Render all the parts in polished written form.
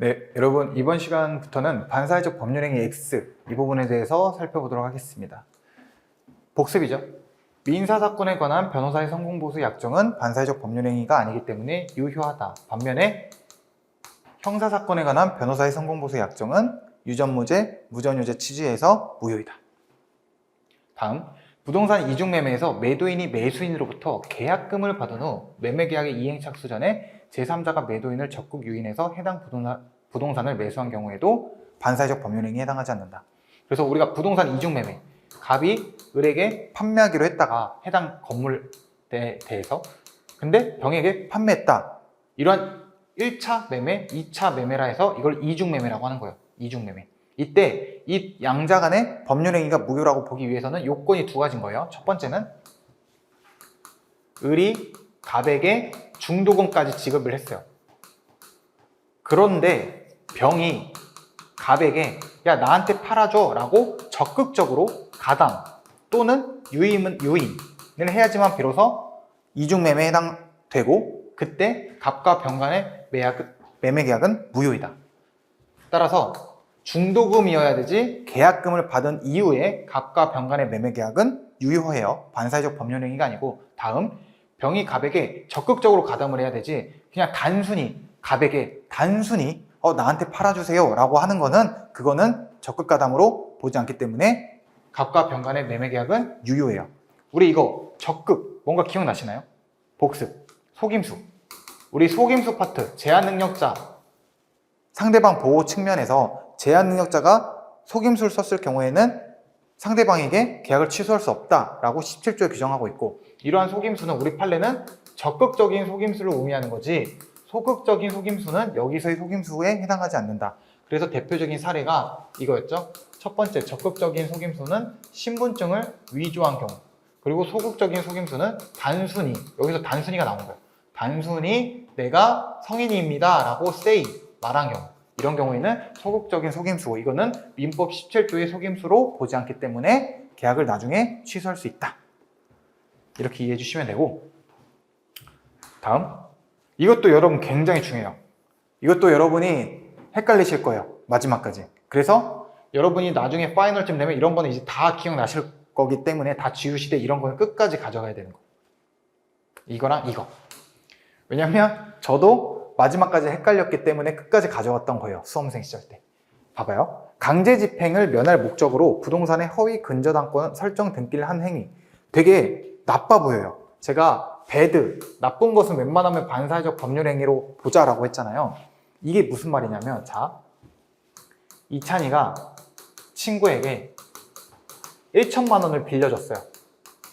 네, 여러분 이번 시간부터는 반사회적 법률행위 X 이 부분에 대해서 살펴보도록 하겠습니다. 복습이죠. 민사사건에 관한 변호사의 성공보수 약정은 반사회적 법률행위가 아니기 때문에 유효하다. 반면에 형사사건에 관한 변호사의 성공보수 약정은 유전무죄, 무전유죄 취지에서 무효이다. 다음, 부동산 이중매매에서 매도인이 매수인으로부터 계약금을 받은 후 매매계약의 이행 착수 전에 제3자가 매도인을 적극 유인해서 해당 부동산을 매수한 경우에도 반사회적 법률행위에 해당하지 않는다. 그래서 우리가 부동산 이중매매, 갑이 을에게 판매하기로 했다가 해당 건물에 대해서 근데 병에게 판매했다. 이러한 1차 매매, 2차 매매라 해서 이걸 이중매매라고 하는 거예요. 이중매매. 이때 이 양자 간의 법률행위가 무효라고 보기 위해서는 요건이 두 가지인 거예요. 첫 번째는 을이 갑에게 중도금까지 지급을 했어요. 그런데 병이 갑에게 야 나한테 팔아줘 라고 적극적으로 가담 또는 유인을 해야지만 비로소 이중매매에 해당되고 그때 갑과 병 간의 매매계약은 무효이다. 따라서 중도금이어야 되지 계약금을 받은 이후에 갑과 병 간의 매매계약은 유효해요. 반사회적 법률행위가 아니고. 다음, 병이 갑에게 적극적으로 가담을 해야 되지 그냥 단순히 갑에게 나한테 팔아주세요 라고 하는 거는 그거는 적극가담으로 보지 않기 때문에 갑과 병 간의 매매계약은 유효해요. 우리 이거 적극 뭔가 기억나시나요? 복습, 속임수. 우리 속임수 파트, 제한능력자 상대방 보호 측면에서 제한능력자가 속임수를 썼을 경우에는 상대방에게 계약을 취소할 수 없다라고 17조에 규정하고 있고 이러한 속임수는 우리 판례는 적극적인 속임수를 의미하는 거지 소극적인 속임수는 여기서의 속임수에 해당하지 않는다. 그래서 대표적인 사례가 이거였죠. 첫 번째 적극적인 속임수는 신분증을 위조한 경우 그리고 소극적인 속임수는 단순히 여기서 단순히가 나온 거예요. 단순히 내가 성인입니다 라고 말한 경우 이런 경우에는 소극적인 속임수고 이거는 민법 17조의 속임수로 보지 않기 때문에 계약을 나중에 취소할 수 있다. 이렇게 이해해 주시면 되고 다음 이것도 여러분 굉장히 중요해요. 이것도 여러분이 헷갈리실 거예요. 마지막까지. 그래서 여러분이 나중에 파이널쯤 되면 이런 거는 이제 다 기억나실 거기 때문에 다 지우시되 이런 거는 끝까지 가져가야 되는 거. 이거랑 이거. 왜냐면 저도 마지막까지 헷갈렸기 때문에 끝까지 가져갔던 거예요. 수험생 시절 때. 봐봐요. 강제집행을 면할 목적으로 부동산의 허위 근저당권 설정 등기를 한 행위. 되게 나빠 보여요. 제가 나쁜 것은 웬만하면 반사회적 법률행위로 보자라고 했잖아요. 이게 무슨 말이냐면 자, 이찬이가 친구에게 1천만 원을 빌려줬어요.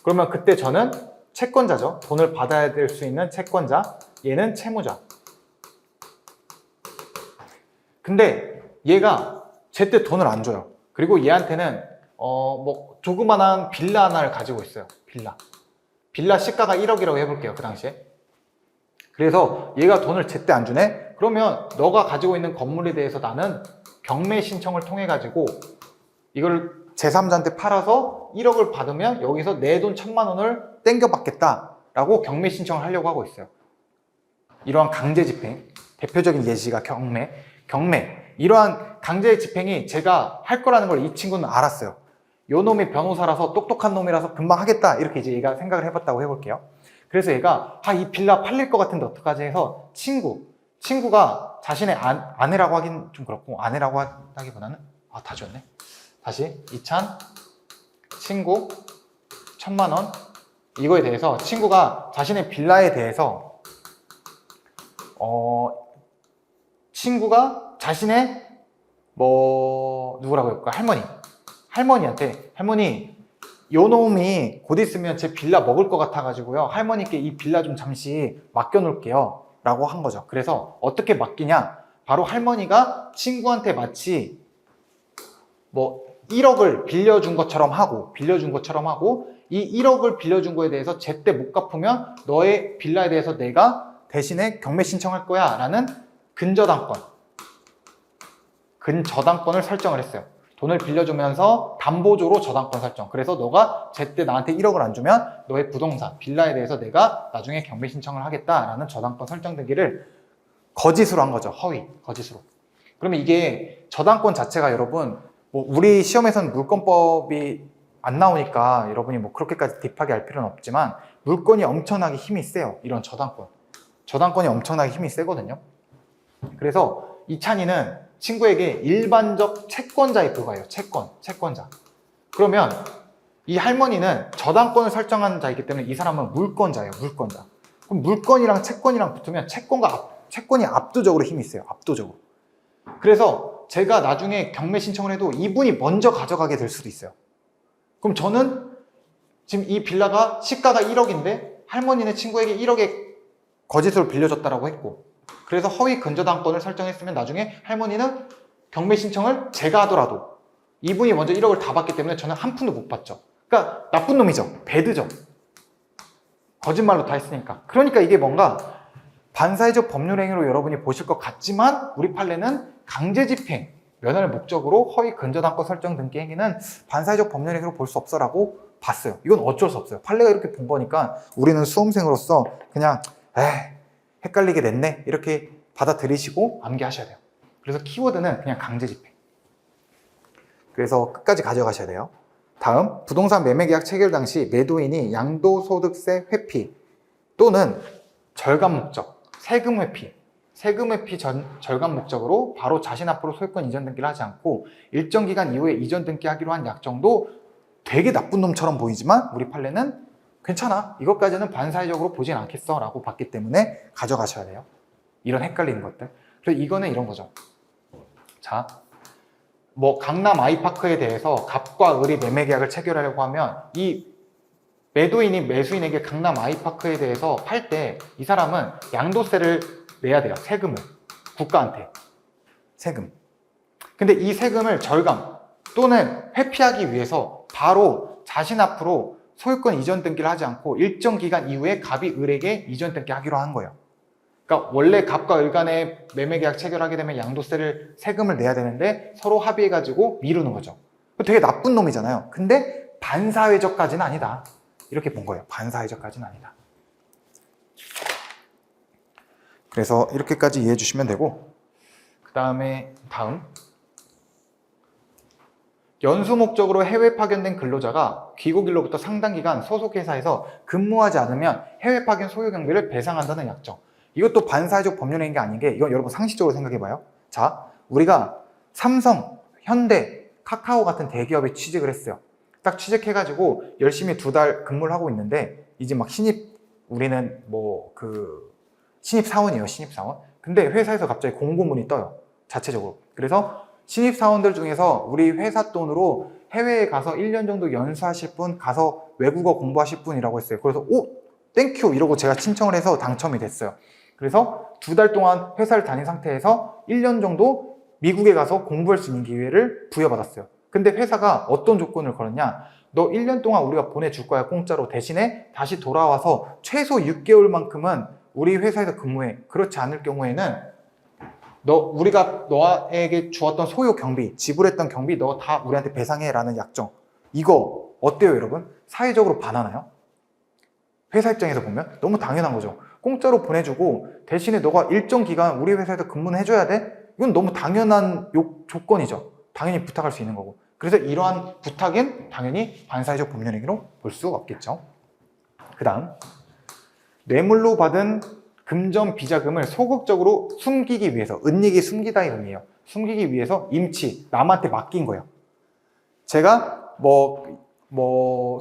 그러면 그때 저는 채권자죠. 돈을 받아야 될 수 있는 채권자, 얘는 채무자. 근데 얘가 제때 돈을 안 줘요. 그리고 얘한테는 조그만한 빌라 하나를 가지고 있어요. 빌라 시가가 1억이라고 해볼게요. 그 당시에. 그래서 얘가 돈을 제때 안 주네? 그러면 너가 가지고 있는 건물에 대해서 나는 경매 신청을 통해 가지고 이걸 제3자한테 팔아서 1억을 받으면 여기서 내 돈 1,000만 원을 땡겨받겠다라고 경매 신청을 하려고 하고 있어요. 이러한 강제 집행, 대표적인 예시가 경매. 이러한 강제 집행이 제가 할 거라는 걸 이 친구는 알았어요. 요 놈이 변호사라서 똑똑한 놈이라서 금방 하겠다 이렇게 이제 얘가 생각을 해봤다고 해볼게요. 그래서 얘가 이 빌라 팔릴 것 같은데 어떡하지 해서 친구가 자신의 아내라고 하긴 좀 그렇고 아내라고 하기보다는 다 줬네. 다시 이찬 친구 1,000만 원 이거에 대해서 친구가 자신의 빌라에 대해서 친구가 자신의 누구라고 할까? 할머니한테 할머니 요 놈이 곧 있으면 제 빌라 먹을 것 같아 가지고요 할머니께 이 빌라 좀 잠시 맡겨 놓을게요 라고 한 거죠. 그래서 어떻게 맡기냐, 바로 할머니가 친구한테 마치 1억을 빌려준 것처럼 하고 이 1억을 빌려준 거에 대해서 제때 못 갚으면 너의 빌라에 대해서 내가 대신에 경매 신청할 거야 라는 근저당권을 설정을 했어요. 돈을 빌려주면서 담보조로 저당권 설정. 그래서 너가 제때 나한테 1억을 안 주면 너의 부동산, 빌라에 대해서 내가 나중에 경매 신청을 하겠다라는 저당권 설정 등기를 거짓으로 한 거죠. 거짓으로. 그러면 이게 저당권 자체가 여러분 뭐 우리 시험에서는 물권법이 안 나오니까 여러분이 뭐 그렇게까지 딥하게 알 필요는 없지만 물권이 엄청나게 힘이 세요. 이런 저당권이 엄청나게 힘이 세거든요. 그래서 이찬이는 친구에게 일반적 채권자에 불과해요. 채권자. 그러면 이 할머니는 저당권을 설정한 자이기 때문에 이 사람은 물권자예요. 물권자. 그럼 물권이랑 채권이랑 붙으면 채권이 압도적으로 힘이 있어요. 압도적으로. 그래서 제가 나중에 경매 신청을 해도 이분이 먼저 가져가게 될 수도 있어요. 그럼 저는 지금 이 빌라가 시가가 1억인데 할머니는 친구에게 1억에 거짓으로 빌려줬다라고 했고, 그래서 허위 근저당권을 설정했으면 나중에 할머니는 경매 신청을 제가 하더라도 이분이 먼저 1억을 다 받기 때문에 저는 한 푼도 못 받죠. 그러니까 나쁜 놈이죠. 배드죠. 거짓말로 다 했으니까. 그러니까 이게 뭔가 반사회적 법률행위로 여러분이 보실 것 같지만 우리 판례는 강제집행, 면허를 목적으로 허위 근저당권 설정 등기 행위는 반사회적 법률행위로 볼 수 없어라고 봤어요. 이건 어쩔 수 없어요. 판례가 이렇게 본 거니까 우리는 수험생으로서 그냥 헷갈리게 됐네 이렇게 받아들이시고 암기하셔야 돼요. 그래서 키워드는 그냥 강제집행. 그래서 끝까지 가져가셔야 돼요. 다음, 부동산 매매계약 체결 당시 매도인이 양도소득세 회피 또는 절감 목적, 세금 회피 절감 목적으로 바로 자신 앞으로 소유권 이전 등기를 하지 않고 일정 기간 이후에 이전 등기하기로 한 약정도 되게 나쁜 놈처럼 보이지만 우리 판례는 괜찮아, 이것까지는 반사회적으로 보진 않겠어 라고 봤기 때문에 가져가셔야 돼요. 이런 헷갈리는 것들. 그래서 이거는 이런 거죠. 자, 뭐 강남 아이파크에 대해서 갑과 을이 매매 계약을 체결하려고 하면 이 매도인이 매수인에게 강남 아이파크에 대해서 팔 때 이 사람은 양도세를 내야 돼요. 세금을. 국가한테. 세금. 근데 이 세금을 절감 또는 회피하기 위해서 바로 자신 앞으로 소유권 이전 등기를 하지 않고 일정 기간 이후에 갑이 을에게 이전 등기하기로 한 거예요. 그러니까 원래 갑과 을 간에 매매 계약 체결하게 되면 양도세를 세금을 내야 되는데 서로 합의해가지고 미루는 거죠. 되게 나쁜 놈이잖아요. 근데 반사회적까지는 아니다. 이렇게 본 거예요. 반사회적까지는 아니다. 그래서 이렇게까지 이해해 주시면 되고, 그 다음에 다음, 연수 목적으로 해외 파견된 근로자가 귀국일로부터 상당 기간 소속 회사에서 근무하지 않으면 해외 파견 소요 경비를 배상한다는 약정. 이것도 반사회적 법률행위 게 아닌 게, 이건 여러분 상식적으로 생각해봐요. 자, 우리가 삼성, 현대, 카카오 같은 대기업에 취직을 했어요. 딱 취직해가지고 열심히 2달 근무를 하고 있는데 이제 막 우리는 신입사원이에요. 신입사원. 근데 회사에서 갑자기 공고문이 떠요. 자체적으로. 그래서 신입사원들 중에서 우리 회사 돈으로 해외에 가서 1년 정도 연수하실 분, 가서 외국어 공부하실 분이라고 했어요. 그래서 땡큐 이러고 제가 신청을 해서 당첨이 됐어요. 그래서 2달 동안 회사를 다닌 상태에서 1년 정도 미국에 가서 공부할 수 있는 기회를 부여받았어요. 근데 회사가 어떤 조건을 걸었냐? 너 1년 동안 우리가 보내줄 거야, 공짜로. 대신에 다시 돌아와서 최소 6개월만큼은 우리 회사에서 근무해. 그렇지 않을 경우에는 우리가 너에게 주었던 소요 경비, 지불했던 경비 너 다 우리한테 배상해 라는 약정. 이거 어때요, 여러분? 사회적으로 반하나요? 회사 입장에서 보면 너무 당연한 거죠. 공짜로 보내주고 대신에 너가 일정 기간 우리 회사에서 근무는 해줘야 돼? 이건 너무 당연한 조건이죠. 당연히 부탁할 수 있는 거고. 그래서 이러한 부탁은 당연히 반사회적 법률행위로 볼 수 없겠죠. 그 다음, 뇌물로 받은 금전 비자금을 소극적으로 숨기기 위해서, 은닉이 숨기다의 의미예요. 숨기기 위해서 임치, 남한테 맡긴 거예요. 제가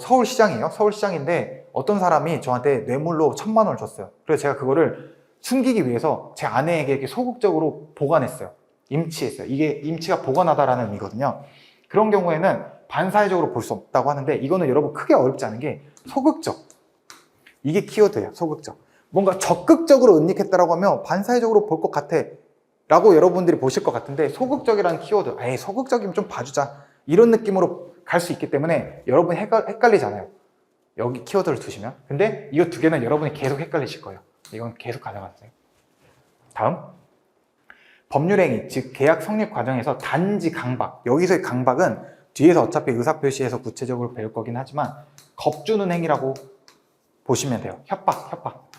서울시장이에요. 서울시장인데 어떤 사람이 저한테 뇌물로 1,000만 원을 줬어요. 그래서 제가 그거를 숨기기 위해서 제 아내에게 이렇게 소극적으로 보관했어요. 임치했어요. 이게 임치가 보관하다라는 의미거든요. 그런 경우에는 반사회적으로 볼 수 없다고 하는데, 이거는 여러분 크게 어렵지 않은 게 소극적. 이게 키워드예요. 소극적. 뭔가 적극적으로 은닉했다라고 하면 반사회적으로 볼 것 같아 라고 여러분들이 보실 것 같은데, 소극적이라는 키워드, 소극적이면 좀 봐주자 이런 느낌으로 갈 수 있기 때문에 여러분 헷갈리잖아요. 여기 키워드를 두시면. 근데 이거 2개는 여러분이 계속 헷갈리실 거예요. 이건 계속 가져가세요. 다음, 법률행위, 즉 계약 성립 과정에서 단지 강박. 여기서의 강박은 뒤에서 어차피 의사표시에서 구체적으로 배울 거긴 하지만 겁주는 행위라고 보시면 돼요. 협박.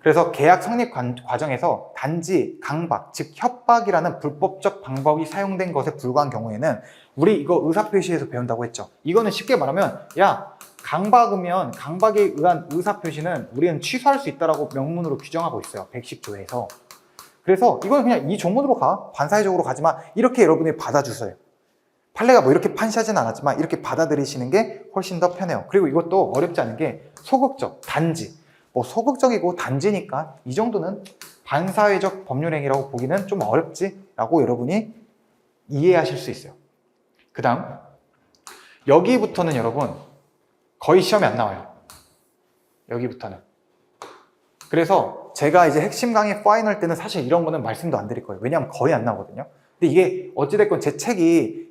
그래서 계약 성립 과정에서 단지 강박, 즉 협박이라는 불법적 방법이 사용된 것에 불과한 경우에는 우리 이거 의사표시에서 배운다고 했죠. 이거는 쉽게 말하면 야, 강박이면 강박에 의한 의사표시는 우리는 취소할 수 있다라고 명문으로 규정하고 있어요. 110조에서. 그래서 이건 그냥 이 조문으로 가. 반사회적으로 가지만 이렇게 여러분이 받아주세요. 판례가 뭐 이렇게 판시하진 않았지만 이렇게 받아들이시는 게 훨씬 더 편해요. 그리고 이것도 어렵지 않은 게 소극적, 단지. 뭐 소극적이고 단지니까 이 정도는 반사회적 법률행위라고 보기는 좀 어렵지라고 여러분이 이해하실 수 있어요. 그 다음 여기부터는 여러분 거의 시험에 안 나와요. 여기부터는. 그래서 제가 이제 핵심 강의 파이널 때는 사실 이런 거는 말씀도 안 드릴 거예요. 왜냐하면 거의 안 나오거든요. 근데 이게 어찌됐건 제 책이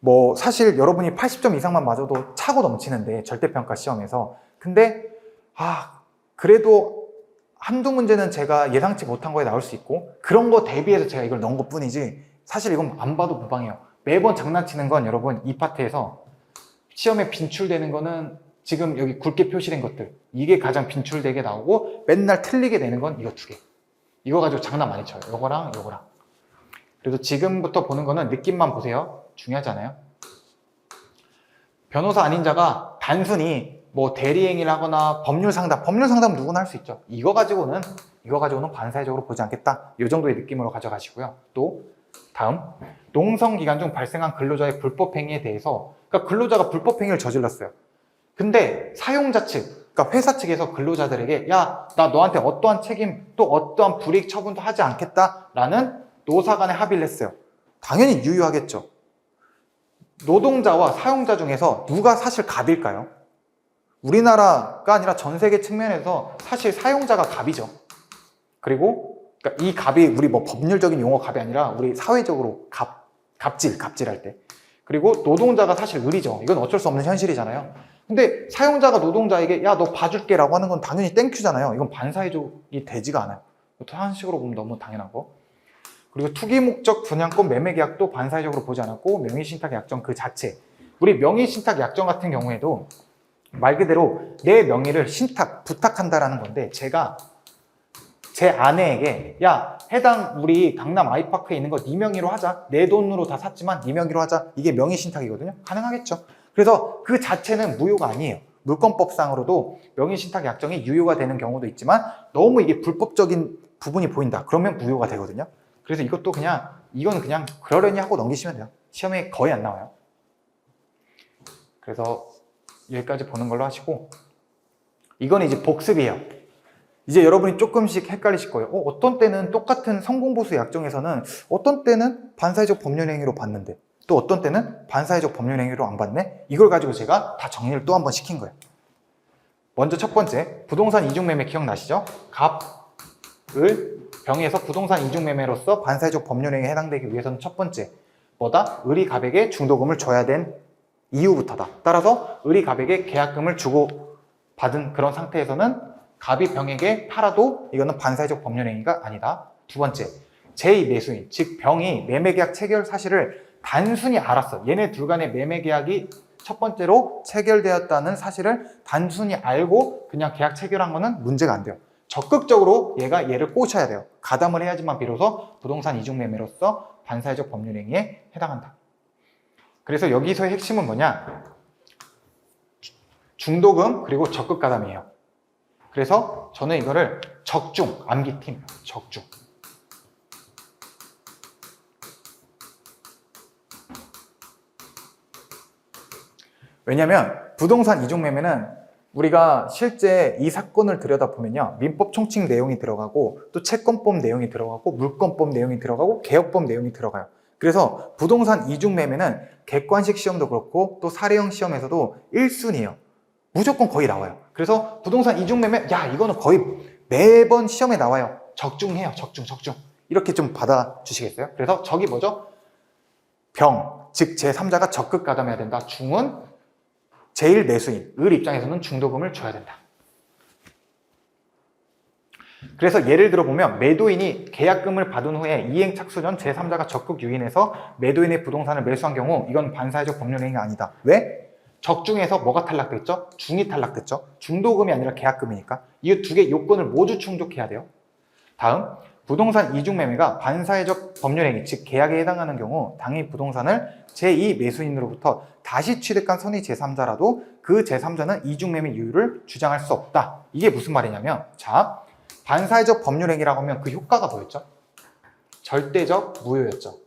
뭐 사실 여러분이 80점 이상만 맞아도 차고 넘치는데 절대평가 시험에서. 근데 그래도 한두 문제는 제가 예상치 못한 거에 나올 수 있고 그런 거 대비해서 제가 이걸 넣은 것 뿐이지 사실 이건 안 봐도 무방해요. 매번 장난치는 건 여러분 이 파트에서 시험에 빈출되는 거는 지금 여기 굵게 표시된 것들 이게 가장 빈출되게 나오고 맨날 틀리게 되는 건 이거 두 개. 이거 가지고 장난 많이 쳐요. 요거랑 요거랑. 그래서 지금부터 보는 거는 느낌만 보세요. 중요하잖아요. 변호사 아닌 자가 단순히 뭐 대리행위를 하거나 법률 상담 누구나 할 수 있죠. 이거 가지고는 반사회적으로 보지 않겠다. 이 정도의 느낌으로 가져가시고요. 또 다음 농성 기간 중 발생한 근로자의 불법 행위에 대해서 그러니까 근로자가 불법 행위를 저질렀어요. 근데 사용자 측, 그러니까 회사 측에서 근로자들에게 야, 나 너한테 어떠한 책임 또 어떠한 불이익 처분도 하지 않겠다라는 노사 간에 합의를 했어요. 당연히 유효하겠죠. 노동자와 사용자 중에서 누가 사실 갑일까요? 우리나라가 아니라 전 세계 측면에서 사실 사용자가 갑이죠. 그리고 그러니까 이 갑이 우리 뭐 법률적인 용어 갑이 아니라 우리 사회적으로 갑질할 때. 그리고 노동자가 사실 을이죠. 이건 어쩔 수 없는 현실이잖아요. 근데 사용자가 노동자에게 야, 너 봐줄게 라고 하는 건 당연히 땡큐잖아요. 이건 반사회적이 되지가 않아요. 다른 식으로 보면 너무 당연하고. 그리고 투기 목적 분양권 매매 계약도 반사회적으로 보지 않았고 명의신탁 약정 그 자체. 우리 명의신탁 약정 같은 경우에도 말 그대로 내 명의를 부탁한다라는 건데 제가 제 아내에게 야, 해당 우리 강남 아이파크에 있는 거 네 명의로 하자. 내 돈으로 다 샀지만 네 명의로 하자. 이게 명의신탁이거든요. 가능하겠죠. 그래서 그 자체는 무효가 아니에요. 물권법상으로도 명의신탁 약정이 유효가 되는 경우도 있지만 너무 이게 불법적인 부분이 보인다. 그러면 무효가 되거든요. 그래서 이것도 이건 그냥 그러려니 하고 넘기시면 돼요. 시험에 거의 안 나와요. 그래서 여기까지 보는 걸로 하시고 이거는 이제 복습이에요. 이제 여러분이 조금씩 헷갈리실 거예요. 어떤 때는 똑같은 성공보수 약정에서는 어떤 때는 반사회적 법률행위로 봤는데 또 어떤 때는 반사회적 법률행위로 안 봤네? 이걸 가지고 제가 다 정리를 또 한번 시킨 거예요. 먼저 첫 번째, 부동산 이중매매 기억나시죠? 갑을 병에서 부동산 이중매매로서 반사회적 법률행위에 해당되기 위해서는 첫 번째, 뭐다? 을이 갑에게 중도금을 줘야 된 이유부터다. 따라서 을이 갑에게 계약금을 주고 받은 그런 상태에서는 갑이 병에게 팔아도 이거는 반사회적 법률행위가 아니다. 두 번째, 제2매수인, 즉 병이 매매계약 체결 사실을 단순히 알았어. 얘네 둘 간의 매매계약이 첫 번째로 체결되었다는 사실을 단순히 알고 그냥 계약 체결한 거는 문제가 안 돼요. 적극적으로 얘를 꼬셔야 돼요. 가담을 해야지만 비로소 부동산 이중매매로서 반사회적 법률행위에 해당한다. 그래서 여기서의 핵심은 뭐냐? 중도금 그리고 적극 가담이에요. 그래서 저는 이거를 적중, 암기팀, 적중. 왜냐면 부동산 이중매매는 우리가 실제 이 사건을 들여다보면요. 민법 총칙 내용이 들어가고 또 채권법 내용이 들어가고 물권법 내용이 들어가고 개혁법 내용이 들어가요. 그래서 부동산 이중매매는 객관식 시험도 그렇고 또 사례형 시험에서도 1순위예요. 무조건 거의 나와요. 그래서 부동산 이중매매, 야, 이거는 거의 매번 시험에 나와요. 적중해요. 적중. 이렇게 좀 받아주시겠어요? 그래서 적이 뭐죠? 병, 즉 제3자가 적극 가담해야 된다. 중은 제1매수인, 을 입장에서는 중도금을 줘야 된다. 그래서 예를 들어보면 매도인이 계약금을 받은 후에 이행 착수 전 제3자가 적극 유인해서 매도인의 부동산을 매수한 경우 이건 반사회적 법률행위가 아니다. 왜? 적중에서 뭐가 탈락됐죠? 중이 탈락됐죠? 중도금이 아니라 계약금이니까. 이 두 개 요건을 모두 충족해야 돼요. 다음, 부동산 이중매매가 반사회적 법률행위, 즉 계약에 해당하는 경우 당일 부동산을 제2 매수인으로부터 다시 취득한 선의 제3자라도 그 제3자는 이중매매 이유를 주장할 수 없다. 이게 무슨 말이냐면, 자, 반사회적 법률행위라고 하면 그 효과가 뭐였죠? 절대적 무효였죠.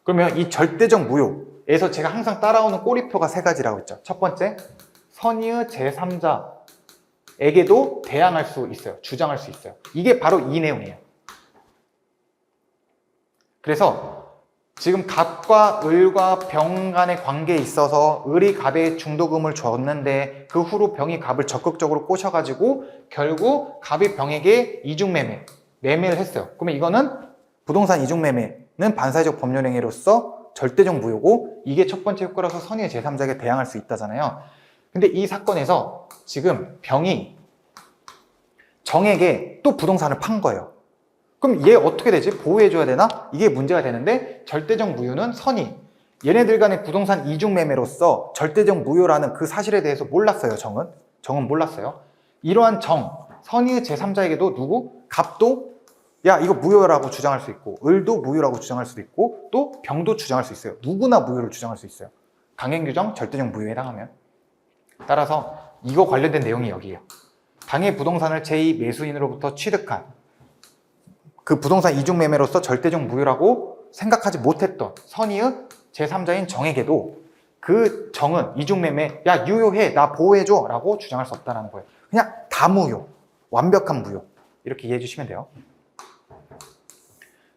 그러면 이 절대적 무효에서 제가 항상 따라오는 꼬리표가 세 가지라고 했죠. 첫 번째, 선의의 제3자에게도 대항할 수 있어요. 주장할 수 있어요. 이게 바로 이 내용이에요. 그래서 지금 갑과 을과 병 간의 관계에 있어서 을이 갑에 중도금을 줬는데 그 후로 병이 갑을 적극적으로 꼬셔가지고 결국 갑이 병에게 매매를 했어요. 그러면 이거는 부동산 이중매매는 반사회적 법률행위로서 절대적 무효고 이게 첫 번째 효과라서 선의의 제3자에게 대항할 수 있다잖아요. 근데 이 사건에서 지금 병이 정에게 또 부동산을 판 거예요. 그럼 얘 어떻게 되지? 보호해줘야 되나? 이게 문제가 되는데 절대적 무효는 선의. 얘네들 간의 부동산 이중매매로서 절대적 무효라는 그 사실에 대해서 몰랐어요, 정은. 정은 몰랐어요. 이러한 선의의 제3자에게도 누구? 갑도 야 이거 무효라고 주장할 수 있고 을도 무효라고 주장할 수도 있고 또 병도 주장할 수 있어요. 누구나 무효를 주장할 수 있어요. 강행규정 절대적 무효에 해당하면. 따라서 이거 관련된 내용이 여기에요. 당해 부동산을 제2 매수인으로부터 취득한 그 부동산 이중매매로서 절대적 무효라고 생각하지 못했던 선의의 제3자인 정에게도 그 정은 이중매매 야 유효해 나 보호해줘 라고 주장할 수 없다는 거예요. 그냥 다 무효, 완벽한 무효 이렇게 이해해 주시면 돼요.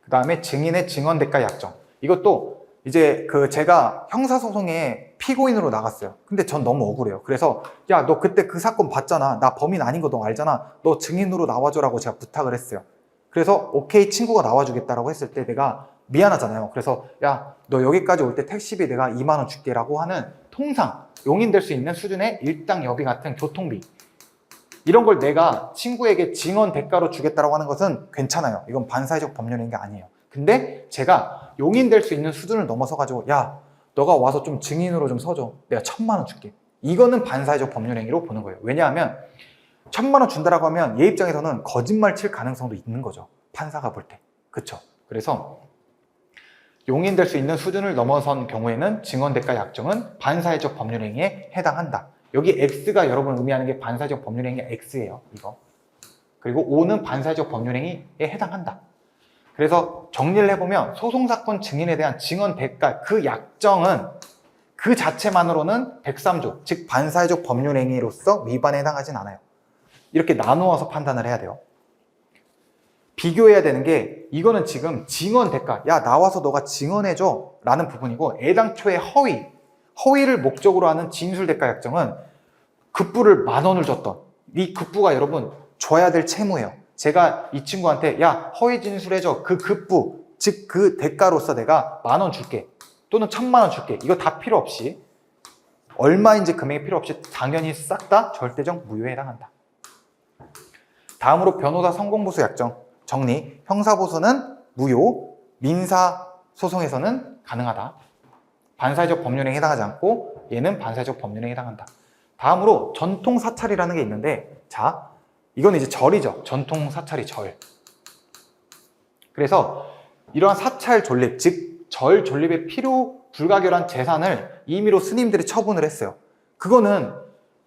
그 다음에 증인의 증언 대가 약정. 이것도 이제 제가 형사소송에 피고인으로 나갔어요. 근데 전 너무 억울해요. 그래서 야 너 그때 그 사건 봤잖아. 나 범인 아닌 거 너 알잖아. 너 증인으로 나와줘라고 제가 부탁을 했어요. 그래서 오케이 친구가 나와주겠다라고 했을 때 내가 미안하잖아요. 그래서 야 너 여기까지 올 때 택시비 내가 2만 원 줄게 라고 하는 통상 용인될 수 있는 수준의 일당 여비 같은 교통비 이런 걸 내가 친구에게 증언 대가로 주겠다라고 하는 것은 괜찮아요. 이건 반사회적 법률인 게 아니에요. 근데 제가 용인될 수 있는 수준을 넘어서 가지고 야 너가 와서 좀 증인으로 좀 서줘. 내가 1,000만 원 줄게. 이거는 반사회적 법률행위로 보는 거예요. 왜냐하면 1,000만 원 준다라고 하면 얘 입장에서는 거짓말 칠 가능성도 있는 거죠. 판사가 볼 때. 그쵸? 그래서 용인될 수 있는 수준을 넘어선 경우에는 증언대가 약정은 반사회적 법률행위에 해당한다. 여기 X가 여러분 의미하는 게 반사회적 법률행위 X예요. 이거. 그리고 O는 반사회적 법률행위에 해당한다. 그래서 정리를 해보면 소송사건 증인에 대한 증언대가 그 약정은 그 자체만으로는 103조, 즉 반사회적 법률행위로서 위반에 해당하진 않아요. 이렇게 나누어서 판단을 해야 돼요. 비교해야 되는 게 이거는 지금 증언 대가 야 나와서 너가 증언해줘 라는 부분이고 애당초에 허위를 목적으로 하는 진술 대가 약정은 급부를 10,000원을 줬던 이 급부가 여러분 줘야 될 채무예요. 제가 이 친구한테 야 허위 진술해줘 그 급부 즉 그 대가로서 내가 10,000원 줄게 또는 1,000만 원 줄게 이거 다 필요 없이 얼마인지 금액이 필요 없이 당연히 싹 다 절대적 무효에 해당한다. 다음으로 변호사 성공보수 약정 정리. 형사보수는 무효, 민사소송에서는 가능하다. 반사회적 법률행위에 해당하지 않고 얘는 반사회적 법률행위에 해당한다. 다음으로 전통사찰이라는 게 있는데 자, 이건 이제 절이죠. 전통사찰이 절. 그래서 이러한 사찰 존립, 즉 절 존립에 필요 불가결한 재산을 임의로 스님들이 처분을 했어요. 그거는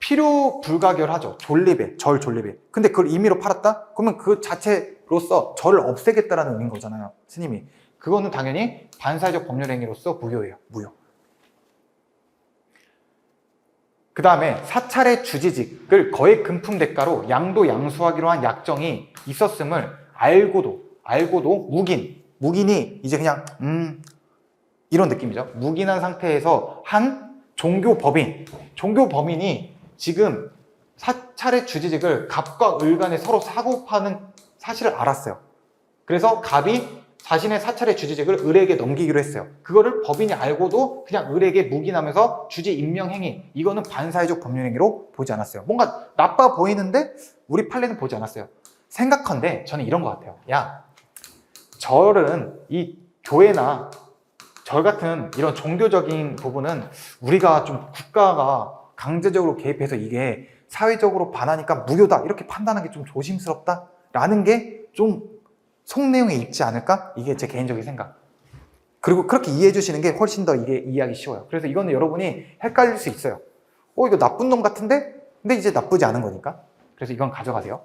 필요 불가결하죠. 절 존립에. 근데 그걸 임의로 팔았다? 그러면 그 자체로서 절을 없애겠다라는 의미인 거잖아요. 스님이. 그거는 당연히 반사회적 법률행위로서 무효예요. 무효. 그 다음에 사찰의 주지직을 거액 금품 대가로 양도 양수하기로 한 약정이 있었음을 알고도 묵인이 이제 그냥 이런 느낌이죠. 묵인한 상태에서 한 종교법인이 지금 사찰의 주지직을 갑과 을 간에 서로 사고 파는 사실을 알았어요. 그래서 갑이 자신의 사찰의 주지직을 을에게 넘기기로 했어요. 그거를 법인이 알고도 그냥 을에게 묵인하면서 주지 임명행위, 이거는 반사회적 법률행위로 보지 않았어요. 뭔가 나빠 보이는데 우리 판례는 보지 않았어요. 생각컨대 저는 이런 것 같아요. 야, 절은 이 교회나 절 같은 이런 종교적인 부분은 우리가 좀 국가가 강제적으로 개입해서 이게 사회적으로 반하니까 무효다 이렇게 판단하기 좀 조심스럽다 라는 게 좀 속내용에 있지 않을까? 이게 제 개인적인 생각. 그리고 그렇게 이해해 주시는 게 훨씬 더 이게 이해하기 쉬워요. 그래서 이거는 여러분이 헷갈릴 수 있어요. 이거 나쁜 놈 같은데? 근데 이제 나쁘지 않은 거니까. 그래서 이건 가져가세요.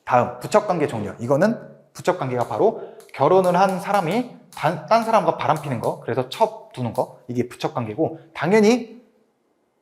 다음, 부척관계 종류. 이거는 부척관계가 바로 결혼을 한 사람이 딴 사람과 바람피는 거, 그래서 첩 두는 거, 이게 부척관계고, 당연히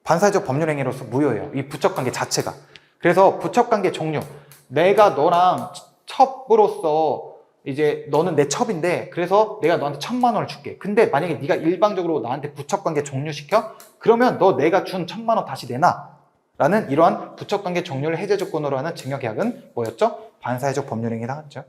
반사회적 법률행위로서 무효예요. 이 부척관계 자체가. 그래서 부척관계 종류. 내가 너랑 첩으로서 이제 너는 내 첩인데 그래서 내가 너한테 1,000만 원을 줄게. 근데 만약에 네가 일방적으로 나한테 부척관계 종료시켜? 그러면 너 내가 준 1,000만 원 다시 내놔. 라는 이러한 부척관계 종료를 해제 조건으로 하는 증여계약은 뭐였죠? 반사회적 법률행위에 해당하죠.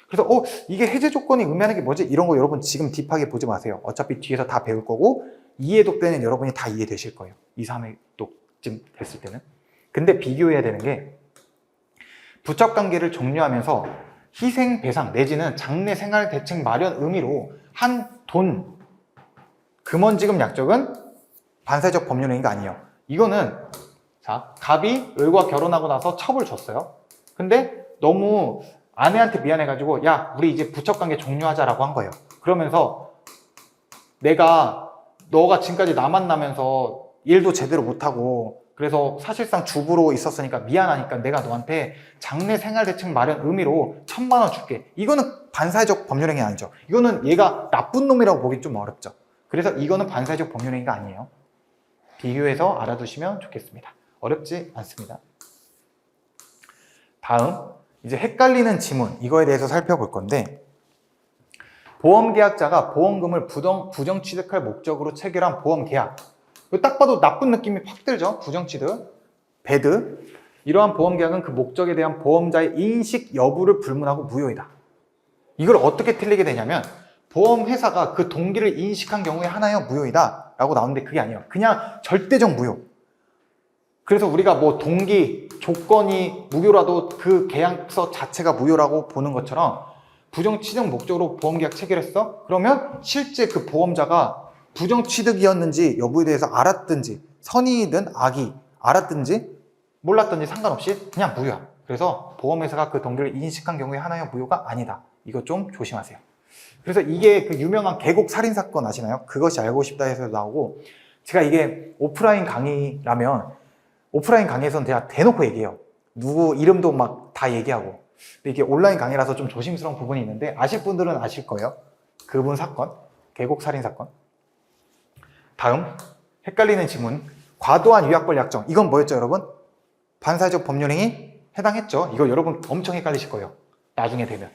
그래서 이게 해제 조건이 의미하는 게 뭐지? 이런 거 여러분 지금 딥하게 보지 마세요. 어차피 뒤에서 다 배울 거고 이해독 때는 여러분이 다 이해되실 거예요. 2, 3회독쯤 됐을 때는. 근데 비교해야 되는 게 부척관계를 종료하면서 희생 배상 내지는 장래 생활 대책 마련 의미로 한 돈 금원지급 약정은 반사회적 법률행위가 아니에요. 이거는 자, 갑이 을과 결혼하고 나서 첩을 줬어요. 근데 너무 아내한테 미안해가지고 야 우리 이제 부척관계 종료하자라고 한 거예요. 그러면서 너가 지금까지 나 만나면서 일도 제대로 못하고 그래서 사실상 주부로 있었으니까 미안하니까 내가 너한테 장래 생활대책 마련 의미로 1,000만 원 줄게. 이거는 반사회적 법률행위 아니죠. 이거는 얘가 나쁜 놈이라고 보기 좀 어렵죠. 그래서 이거는 반사회적 법률행위가 아니에요. 비교해서 알아두시면 좋겠습니다. 어렵지 않습니다. 다음, 이제 헷갈리는 지문, 이거에 대해서 살펴볼 건데 보험계약자가 보험금을 부정취득할 목적으로 체결한 보험계약. 딱 봐도 나쁜 느낌이 확 들죠? 부정취득, 배드. 이러한 보험계약은 그 목적에 대한 보험자의 인식 여부를 불문하고 무효이다. 이걸 어떻게 틀리게 되냐면 보험회사가 그 동기를 인식한 경우에 하나여 무효이다 라고 나오는데 그게 아니에요. 그냥 절대적 무효. 그래서 우리가 뭐 동기, 조건이 무효라도 그 계약서 자체가 무효라고 보는 것처럼 부정취득 목적으로 보험계약 체결했어? 그러면 실제 그 보험자가 부정취득이었는지 여부에 대해서 알았든지 선의든 악의 알았든지 몰랐든지 상관없이 그냥 무효야. 그래서 보험회사가 그 동기를 인식한 경우에 하나의 무효가 아니다. 이거 좀 조심하세요. 그래서 이게 그 유명한 계곡 살인사건 아시나요? 그것이 알고 싶다 해서 나오고 제가 이게 오프라인 강의라면 오프라인 강의에서는 제가 대놓고 얘기해요. 누구 이름도 막 다 얘기하고 근데 이게 온라인 강의라서 좀 조심스러운 부분이 있는데 아실 분들은 아실 거예요. 그분 사건, 계곡 살인사건. 다음, 헷갈리는 지문. 과도한 위약벌 약정. 이건 뭐였죠, 여러분? 반사회적 법률행위 해당했죠. 이거 여러분 엄청 헷갈리실 거예요. 나중에 되면.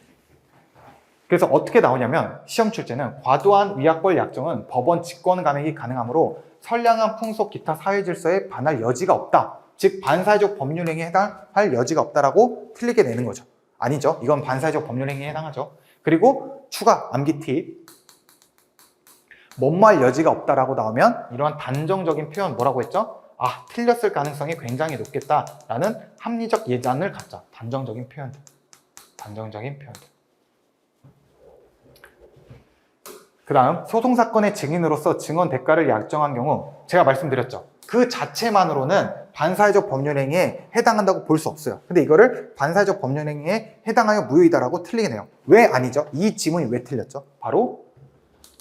그래서 어떻게 나오냐면 시험 출제는 과도한 위약벌 약정은 법원 직권 감액이 가능하므로 선량한 풍속 기타 사회질서에 반할 여지가 없다. 즉 반사회적 법률행위에 해당할 여지가 없다라고 틀리게 내는 거죠. 아니죠. 이건 반사회적 법률행위에 해당하죠. 그리고 추가 암기 팁. 못말 여지가 없다라고 나오면 이러한 단정적인 표현 뭐라고 했죠? 틀렸을 가능성이 굉장히 높겠다라는 합리적 예단을 갖자. 단정적인 표현들. 단정적인 표현들. 그 다음 소송사건의 증인으로서 증언 대가를 약정한 경우 제가 말씀드렸죠. 그 자체만으로는 반사회적 법률행위에 해당한다고 볼 수 없어요. 근데 이거를 반사회적 법률행위에 해당하여 무효이다라고 틀리게 해요. 왜 아니죠? 이 지문이 왜 틀렸죠? 바로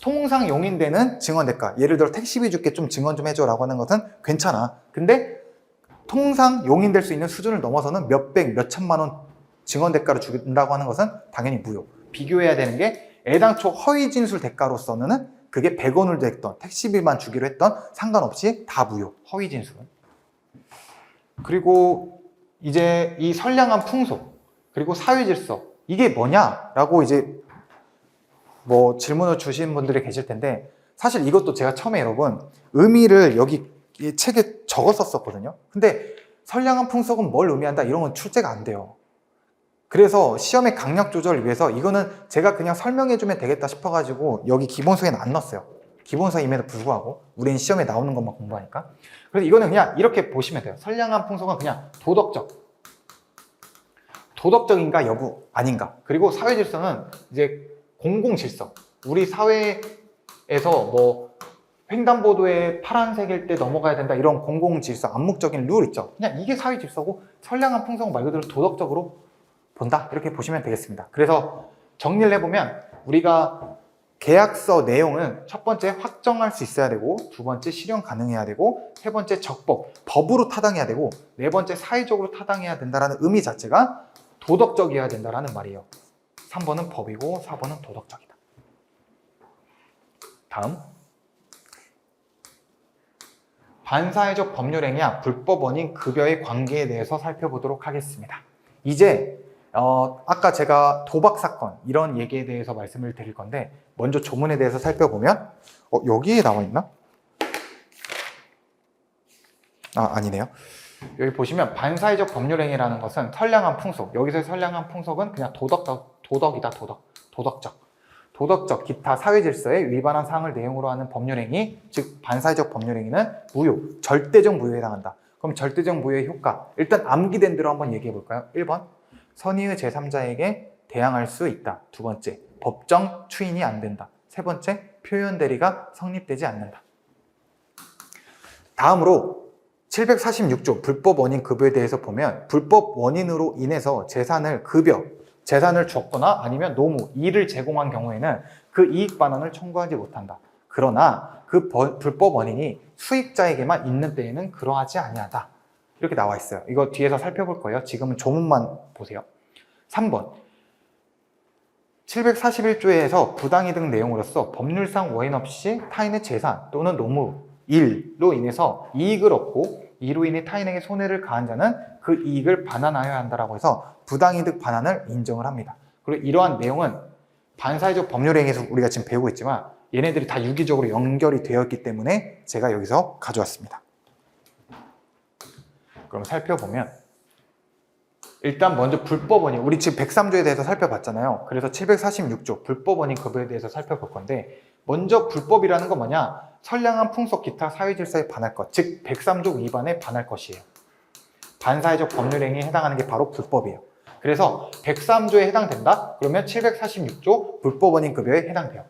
통상 용인되는 증언 대가. 예를 들어 택시비 줄게 좀 증언 좀 해줘 라고 하는 것은 괜찮아. 근데 통상 용인될 수 있는 수준을 넘어서는 몇백, 몇천만 원 증언 대가를 준다고 하는 것은 당연히 무효. 비교해야 되는 게 애당초 허위 진술 대가로서는 그게 100원을 됐던 택시비만 주기로 했던 상관없이 다 무효. 허위 진술은. 그리고 이제 이 선량한 풍속 그리고 사회질서 이게 뭐냐라고 이제 뭐 질문을 주신 분들이 계실 텐데 사실 이것도 제가 처음에 여러분 의미를 여기 이 책에 적었었거든요. 근데 선량한 풍속은 뭘 의미한다 이런 건 출제가 안 돼요. 그래서 시험의 강약 조절을 위해서 이거는 제가 그냥 설명해주면 되겠다 싶어가지고 여기 기본서에는 안 넣었어요. 기본서임에도 불구하고 우리는 시험에 나오는 것만 공부하니까. 그래서 이거는 그냥 이렇게 보시면 돼요. 선량한 풍속은 그냥 도덕적인가 여부 아닌가. 그리고 사회질서는 이제 공공질서. 우리 사회에서 뭐 횡단보도에 파란색일 때 넘어가야 된다 이런 공공질서, 암묵적인 룰 있죠. 그냥 이게 사회질서고 선량한 풍속 말 그대로 도덕적으로 본다 이렇게 보시면 되겠습니다. 그래서 정리를 해보면 우리가 계약서 내용은 첫 번째 확정할 수 있어야 되고, 두 번째 실현 가능해야 되고, 세 번째 적법, 법으로 타당해야 되고, 네 번째 사회적으로 타당해야 된다는 의미 자체가 도덕적이어야 된다는 말이에요. 3번은 법이고 4번은 도덕적이다. 다음, 반사회적 법률행위와 불법원인 급여의 관계에 대해서 살펴보도록 하겠습니다. 이제 아까 제가 도박 사건 이런 얘기에 대해서 말씀을 드릴 건데, 먼저 조문에 대해서 살펴보면 여기에 나와 있나? 아니네요. 여기 보시면 반사회적 법률행위라는 것은 선량한 풍속, 여기서의 선량한 풍속은 그냥 도덕이다. 도덕적 기타 사회질서에 위반한 사항을 내용으로 하는 법률행위, 즉 반사회적 법률행위는 무효, 절대적 무효에 해당한다. 그럼 절대적 무효의 효과, 일단 암기된 대로 한번 얘기해 볼까요? 1번, 선의의 제3자에게 대항할 수 있다. 두 번째, 법정 추인이 안 된다. 세 번째, 표현 대리가 성립되지 않는다. 다음으로 746조 불법 원인 급여에 대해서 보면, 불법 원인으로 인해서 재산을 줬거나 아니면 노무, 이익을 제공한 경우에는 그 이익 반환을 청구하지 못한다. 그러나 그 불법 원인이 수익자에게만 있는 때에는 그러하지 아니하다. 이렇게 나와 있어요. 이거 뒤에서 살펴볼 거예요. 지금은 조문만 보세요. 3번, 741조에서 부당이득 내용으로서 법률상 원인 없이 타인의 재산 또는 노무, 일로 인해서 이익을 얻고 이로 인해 타인에게 손해를 가한 자는 그 이익을 반환하여야 한다라고 해서 부당이득 반환을 인정을 합니다. 그리고 이러한 내용은 반사회적 법률행위에서 우리가 지금 배우고 있지만 얘네들이 다 유기적으로 연결이 되어 있기 때문에 제가 여기서 가져왔습니다. 그럼 살펴보면, 일단 먼저 불법원인, 우리 지금 103조에 대해서 살펴봤잖아요. 그래서 746조 불법원인 급여에 대해서 살펴볼 건데, 먼저 불법이라는 건 뭐냐? 선량한 풍속 기타 사회질서에 반할 것, 즉 103조 위반에 반할 것이에요. 반사회적 법률행위에 해당하는 게 바로 불법이에요. 그래서 103조에 해당된다? 그러면 746조 불법원인 급여에 해당돼요.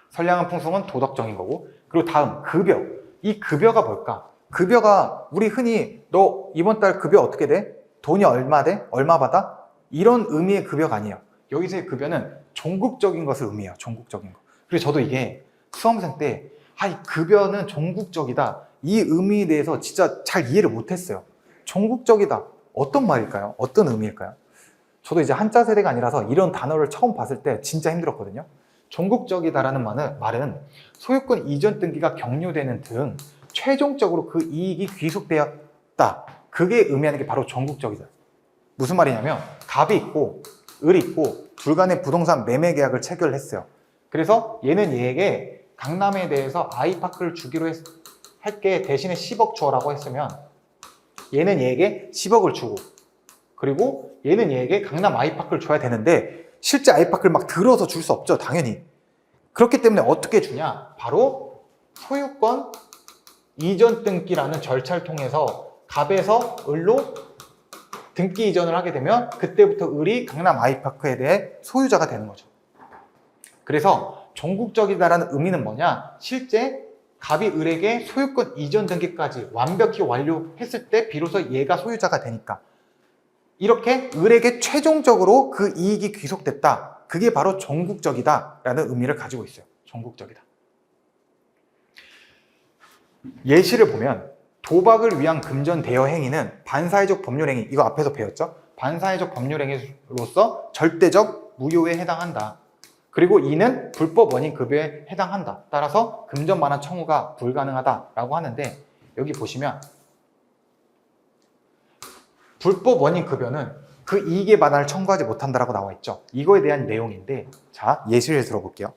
선량한 풍속은 도덕적인 거고, 그리고 다음 급여. 이 급여가 뭘까? 급여가 우리 흔히 너 이번 달 급여 어떻게 돼? 돈이 얼마 돼? 얼마 받아? 이런 의미의 급여가 아니에요. 여기서의 급여는 종국적인 것을 의미해요. 종국적인 거. 그래서 저도 이게 수험생 때 이 급여는 종국적이다, 이 의미에 대해서 진짜 잘 이해를 못했어요. 종국적이다, 어떤 말일까요? 어떤 의미일까요? 저도 이제 한자 세대가 아니라서 이런 단어를 처음 봤을 때 진짜 힘들었거든요. 종국적이다라는 말은 소유권 이전 등기가 경료되는 등 최종적으로 그 이익이 귀속되었다, 그게 의미하는 게 바로 종국적이다. 무슨 말이냐면, 갑이 있고 을이 있고 둘 간의 부동산 매매 계약을 체결했어요. 그래서 얘는 얘에게 강남에 대해서 아이파크를 주기로 할게, 대신에 10억 줘라고 했으면 얘는 얘에게 10억을 주고, 그리고 얘는 얘에게 강남 아이파크를 줘야 되는데 실제 아이파크를 막 들어서 줄 수 없죠, 당연히. 그렇기 때문에 어떻게 주냐? 바로 소유권 이전 등기라는 절차를 통해서 갑에서 을로 등기 이전을 하게 되면 그때부터 을이 강남 아이파크에 대해 소유자가 되는 거죠. 그래서 종국적이다라는 의미는 뭐냐? 실제 갑이 을에게 소유권 이전 등기까지 완벽히 완료했을 때 비로소 얘가 소유자가 되니까, 이렇게 을에게 최종적으로 그 이익이 귀속됐다, 그게 바로 종국적이다라는 의미를 가지고 있어요. 종국적이다. 예시를 보면, 도박을 위한 금전 대여 행위는 반사회적 법률행위, 이거 앞에서 배웠죠? 반사회적 법률행위로서 절대적 무효에 해당한다. 그리고 이는 불법 원인 급여에 해당한다. 따라서 금전 반환 청구가 불가능하다라고 하는데, 여기 보시면 불법 원인 급여는 그 이익의 반환을 청구하지 못한다라고 나와 있죠. 이거에 대한 내용인데, 자, 예시를 들어볼게요.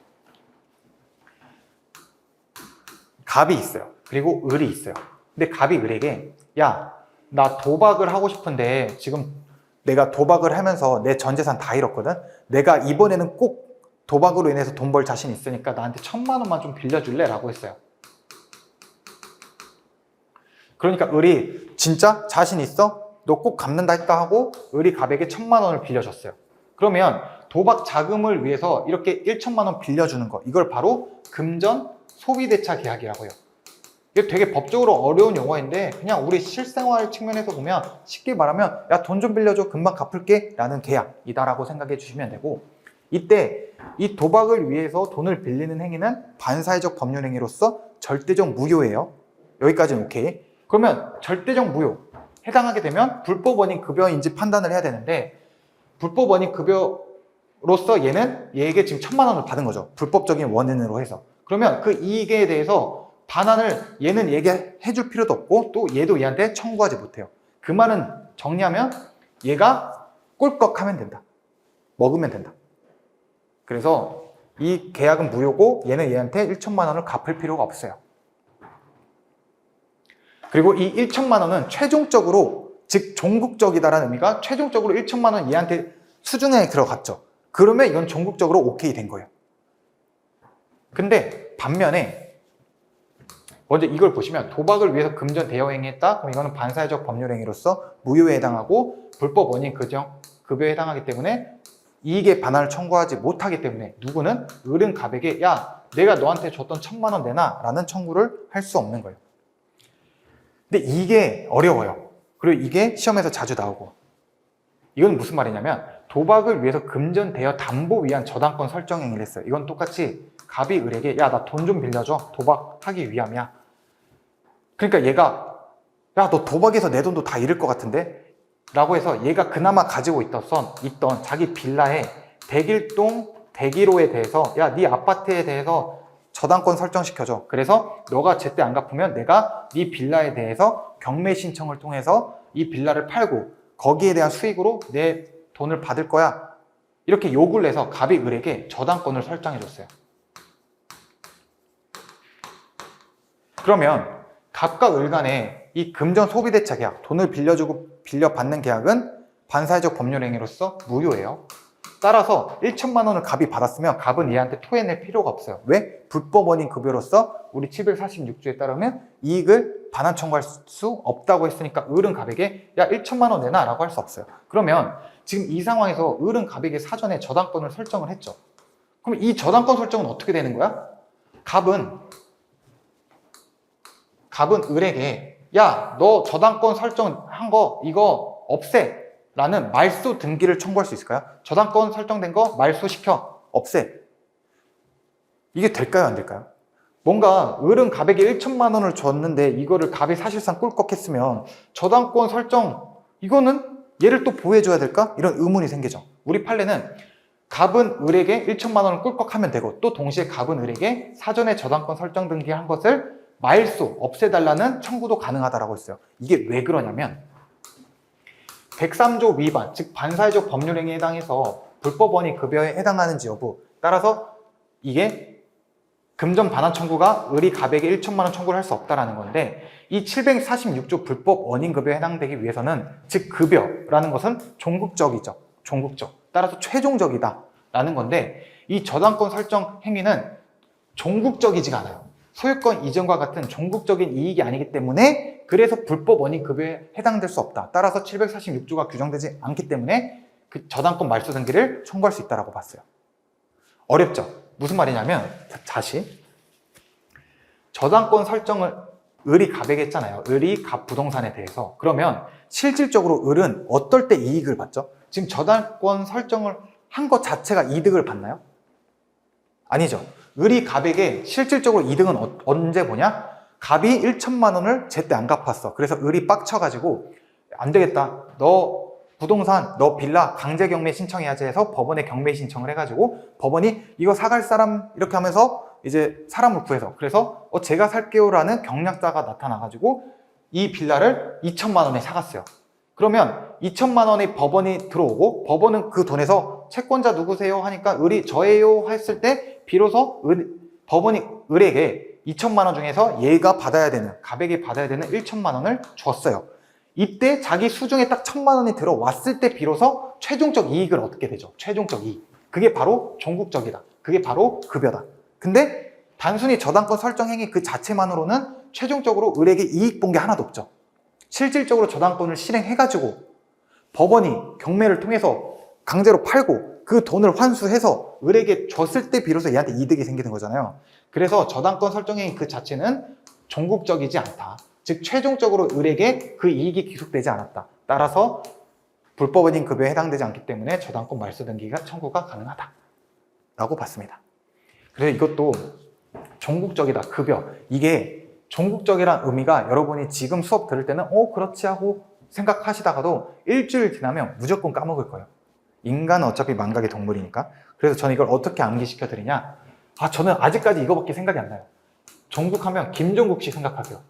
갑이 있어요. 그리고 을이 있어요. 근데 갑이 을에게, 야, 나 도박을 하고 싶은데 지금 내가 도박을 하면서 내 전 재산 다 잃었거든? 내가 이번에는 꼭 도박으로 인해서 돈 벌 자신 있으니까 나한테 1,000만 원만 좀 빌려줄래? 라고 했어요. 그러니까 을이 진짜 자신 있어? 너 꼭 갚는다 했다 하고 을이 갑에게 1,000만 원을 빌려줬어요. 그러면 도박 자금을 위해서 이렇게 1천만 원 빌려주는 거, 이걸 바로 금전 소비대차 계약이라고 해요. 이게 되게 법적으로 어려운 용어인데 그냥 우리 실생활 측면에서 보면 쉽게 말하면 야, 돈 좀 빌려줘, 금방 갚을게 라는 계약이다라고 생각해 주시면 되고, 이때 이 도박을 위해서 돈을 빌리는 행위는 반사회적 법률 행위로서 절대적 무효예요. 여기까지는 오케이. 그러면 절대적 무효 해당하게 되면 불법 원인 급여인지 판단을 해야 되는데, 불법 원인 급여로서 얘에게 지금 1,000만 원을 받은 거죠. 불법적인 원인으로 해서. 그러면 그 이익에 대해서 반환을 얘는 얘기해 줄 필요도 없고 또 얘도 얘한테 청구하지 못해요. 그 말은 정리하면 얘가 꿀꺽하면 된다. 먹으면 된다. 그래서 이 계약은 무효고 얘는 얘한테 1천만 원을 갚을 필요가 없어요. 그리고 이 1천만 원은 최종적으로, 즉 종국적이다라는 의미가 최종적으로 1천만 원 얘한테 수중에 들어갔죠. 그러면 이건 종국적으로 오케이 된 거예요. 근데 반면에 먼저 이걸 보시면 도박을 위해서 금전 대여 행위했다? 그럼 이거는 반사회적 법률 행위로서 무효에 해당하고 불법 원인 급여에 해당하기 때문에 이익의 반환을 청구하지 못하기 때문에 누구는 을은 갑에게 야, 내가 너한테 줬던 1,000만 원 내놔 라는 청구를 할 수 없는 거예요. 근데 이게 어려워요. 그리고 이게 시험에서 자주 나오고, 이건 무슨 말이냐면 도박을 위해서 금전 대여 담보 위한 저당권 설정 행위를 했어요. 이건 똑같이 갑이 을에게 야, 나 돈 좀 빌려줘, 도박하기 위함이야. 그러니까 얘가 야, 너 도박해서 내 돈도 다 잃을 것 같은데? 라고 해서 얘가 그나마 가지고 있던 자기 빌라의 대길동 대기로에 대해서 야, 네 아파트에 대해서 저당권 설정시켜줘. 그래서 너가 제때 안 갚으면 내가 네 빌라에 대해서 경매 신청을 통해서 이 빌라를 팔고 거기에 대한 수익으로 내 돈을 받을 거야. 이렇게 요구를 해서 갑이 을에게 저당권을 설정해 줬어요. 그러면 갑과 을 간의 이 금전 소비대차 계약, 돈을 빌려주고 빌려받는 계약은 반사회적 법률 행위로서 무효예요. 따라서 1천만 원을 갑이 받았으면 갑은 얘한테 토해낼 필요가 없어요. 왜? 불법 원인 급여로서 우리 746조에 따르면 이익을 반환 청구할 수 없다고 했으니까 을은 갑에게 야, 1천만 원 내놔 라고 할 수 없어요. 그러면 지금 이 상황에서 을은 갑에게 사전에 저당권을 설정을 했죠. 그럼 이 저당권 설정은 어떻게 되는 거야? 갑은 을에게 야, 너 저당권 설정한 거 이거 없애 라는 말소 등기를 청구할 수 있을까요? 저당권 설정된 거 말소시켜, 없애. 이게 될까요, 안 될까요? 뭔가 을은 갑에게 1천만 원을 줬는데 이거를 갑이 사실상 꿀꺽했으면 저당권 설정, 이거는 얘를 또 보호해줘야 될까? 이런 의문이 생기죠. 우리 판례는 갑은 을에게 1천만 원을 꿀꺽하면 되고 또 동시에 갑은 을에게 사전에 저당권 설정 등기한 것을 말소, 없애달라는 청구도 가능하다라고 했어요. 이게 왜 그러냐면 103조 위반, 즉 반사회적 법률 행위에 해당해서 불법 원인 급여에 해당하는지 여부 따라서 이게 금전 반환 청구가 을이 갑에게 1천만 원 청구를 할 수 없다라는 건데, 이 746조 불법 원인 급여에 해당되기 위해서는 즉 급여라는 것은 종국적이죠. 종국적. 따라서 최종적이다라는 건데 이 저당권 설정 행위는 종국적이지가 않아요. 소유권 이전과 같은 종국적인 이익이 아니기 때문에 그래서 불법 원인 급여에 해당될 수 없다. 따라서 746조가 규정되지 않기 때문에 그 저당권 말소 등기를 청구할 수 있다고 봤어요. 어렵죠? 무슨 말이냐면 다시 저당권 설정을 을이 갑에게 했잖아요. 을이 갑 부동산에 대해서. 그러면 실질적으로 을은 어떨 때 이익을 받죠? 지금 저당권 설정을 한 것 자체가 이득을 받나요? 아니죠. 을이 갑에게 실질적으로 이득은 언제 보냐? 갑이 1천만 원을 제때 안 갚았어. 그래서 을이 빡쳐가지고 안 되겠다. 너 부동산, 너 빌라 강제 경매 신청해야지 해서 법원에 경매 신청을 해가지고 법원이 이거 사갈 사람 이렇게 하면서 이제 사람을 구해서 그래서 제가 살게요라는 경락자가 나타나가지고 이 빌라를 2천만 원에 사갔어요. 그러면 2천만 원의 법원이 들어오고 법원은 그 돈에서 채권자 누구세요? 하니까 을이 저예요 했을 때 비로소 법원이 을에게 2천만 원 중에서 얘가 받아야 되는, 갑에게 받아야 되는 1천만 원을 줬어요. 이때 자기 수중에 딱 1천만 원이 들어왔을 때 비로소 최종적 이익을 얻게 되죠. 최종적 이익. 그게 바로 종국적이다. 그게 바로 급여다. 근데 단순히 저당권 설정 행위 그 자체만으로는 최종적으로 을에게 이익 본 게 하나도 없죠. 실질적으로 저당권을 실행해가지고 법원이 경매를 통해서 강제로 팔고 그 돈을 환수해서 을에게 줬을 때 비로소 얘한테 이득이 생기는 거잖아요. 그래서 저당권 설정행위 그 자체는 종국적이지 않다. 즉 최종적으로 을에게 그 이익이 귀속되지 않았다. 따라서 불법원인 급여에 해당되지 않기 때문에 저당권 말소 등기가 청구가 가능하다 라고 봤습니다. 그래서 이것도 종국적이다, 급여. 이게 종국적이란 의미가 여러분이 지금 수업 들을 때는 그렇지 하고 생각하시다가도 일주일 지나면 무조건 까먹을 거예요. 인간은 어차피 망각의 동물이니까. 그래서 저는 이걸 어떻게 암기시켜 드리냐, 저는 아직까지 이거밖에 생각이 안 나요. 종국하면 김종국 씨 생각하세요.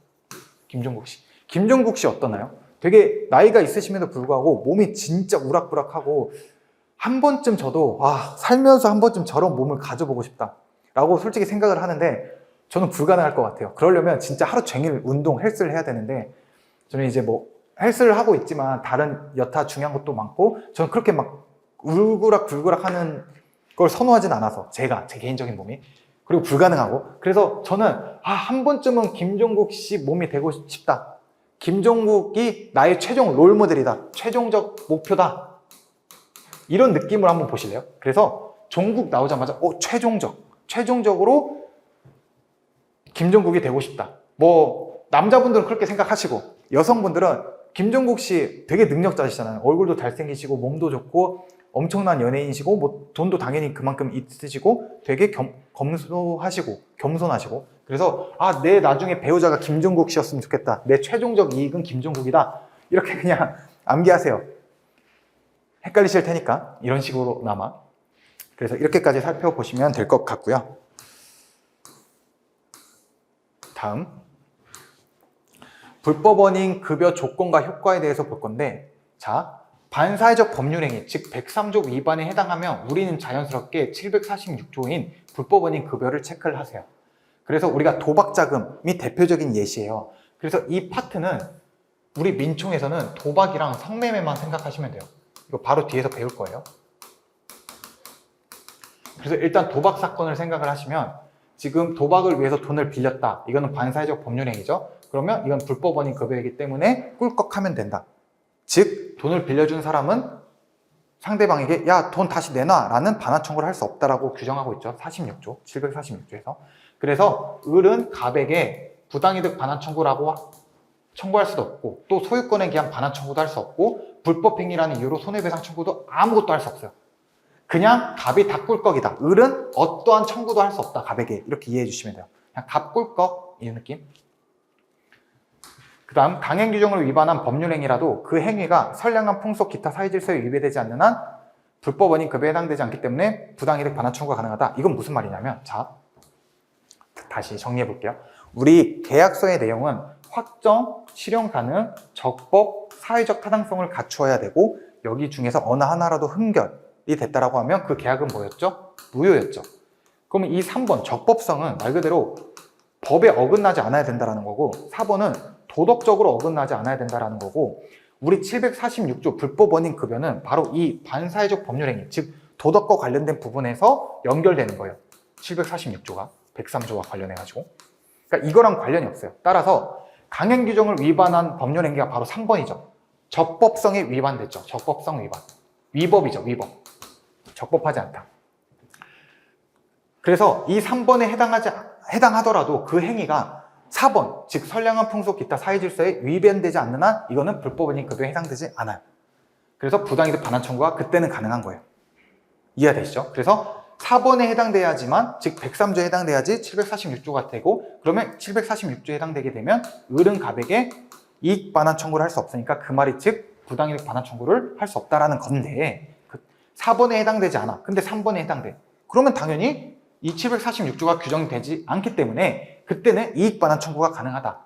김종국 씨. 김종국 씨 어떠나요? 되게 나이가 있으심에도 불구하고 몸이 진짜 우락부락하고 한 번쯤 저도 살면서 한 번쯤 저런 몸을 가져보고 싶다 라고 솔직히 생각을 하는데 저는 불가능할 것 같아요. 그러려면 진짜 하루 종일 운동, 헬스를 해야 되는데 저는 이제 뭐 헬스를 하고 있지만 다른 여타 중요한 것도 많고 저는 그렇게 막 울그락불그락 하는 걸 선호하진 않아서 제 개인적인 몸이 그리고 불가능하고 그래서 저는 한 번쯤은 김종국 씨 몸이 되고 싶다. 김종국이 나의 최종 롤모델이다. 최종적 목표다. 이런 느낌으로 한번 보실래요? 그래서 종국 나오자마자 최종적으로 김종국이 되고 싶다. 뭐 남자분들은 그렇게 생각하시고 여성분들은 김종국 씨 되게 능력자시잖아요. 얼굴도 잘생기시고 몸도 좋고 엄청난 연예인이시고 뭐 돈도 당연히 그만큼 있으시고 되게 겸손하시고 그래서 내 나중에 배우자가 김종국 씨였으면 좋겠다. 내 최종적 이익은 김종국이다. 이렇게 그냥 암기하세요. 헷갈리실 테니까 이런 식으로나마. 그래서 이렇게까지 살펴보시면 될 것 같고요. 다음 불법원인 급여 조건과 효과에 대해서 볼 건데 자, 반사회적 법률행위, 즉 103조 위반에 해당하면 우리는 자연스럽게 746조인 불법원인 급여를 체크를 하세요. 그래서 우리가 도박자금이 대표적인 예시예요. 그래서 이 파트는 우리 민총에서는 도박이랑 성매매만 생각하시면 돼요. 이거 바로 뒤에서 배울 거예요. 그래서 일단 도박 사건을 생각을 하시면 지금 도박을 위해서 돈을 빌렸다. 이거는 반사회적 법률행위죠. 그러면 이건 불법원인 급여이기 때문에 꿀꺽하면 된다. 즉 돈을 빌려준 사람은 상대방에게 야, 돈 다시 내놔 라는 반환 청구를 할 수 없다라고 규정하고 있죠. 46조, 746조에서. 그래서 을은 갑에게 부당이득 반환 청구라고 청구할 수도 없고 또 소유권에 기한 반환 청구도 할 수 없고 불법행위라는 이유로 손해배상 청구도 아무것도 할 수 없어요. 그냥 갑이 다 꿀꺽이다. 을은 어떠한 청구도 할 수 없다. 갑에게. 이렇게 이해해 주시면 돼요. 그냥 갑 꿀꺽 이 느낌. 그 다음 강행 규정을 위반한 법률행위라도 그 행위가 선량한 풍속 기타 사회질서에 위배되지 않는 한 불법원인 급여에 해당되지 않기 때문에 부당이득 반환 청구가 가능하다. 이건 무슨 말이냐면 자 다시 정리해 볼게요. 우리 계약서의 내용은 확정, 실현 가능, 적법, 사회적 타당성을 갖추어야 되고 여기 중에서 어느 하나라도 흠결이 됐다라고 하면 그 계약은 뭐였죠? 무효였죠. 그러면 이 3번 적법성은 말 그대로 법에 어긋나지 않아야 된다는 거고 4번은 도덕적으로 어긋나지 않아야 된다는 거고 우리 746조 불법원인 급여는 바로 이 반사회적 법률행위 즉 도덕과 관련된 부분에서 연결되는 거예요. 746조가 103조와 관련해가지고 그러니까 이거랑 관련이 없어요. 따라서 강행 규정을 위반한 법률행위가 바로 3번이죠. 적법성에 위반됐죠. 적법성 위반. 위법이죠. 위법. 적법하지 않다. 그래서 이 3번에 해당하더라도 그 행위가 4번, 즉 선량한 풍속 기타 사회질서에 위반되지 않는 한 이거는 불법원인 급여에 해당되지 않아요. 그래서 부당이득 반환 청구가 그때는 가능한 거예요. 이해되시죠? 그래서 4번에 해당돼야지만 즉 103조에 해당돼야지 746조가 되고 그러면 746조에 해당되게 되면 을은 갑에게 이익 반환 청구를 할 수 없으니까 그 말이 즉 부당이득 반환 청구를 할 수 없다라는 건데 4번에 해당되지 않아. 근데 3번에 해당돼. 그러면 당연히 이 746조가 규정되지 않기 때문에 그때는 이익 반환 청구가 가능하다.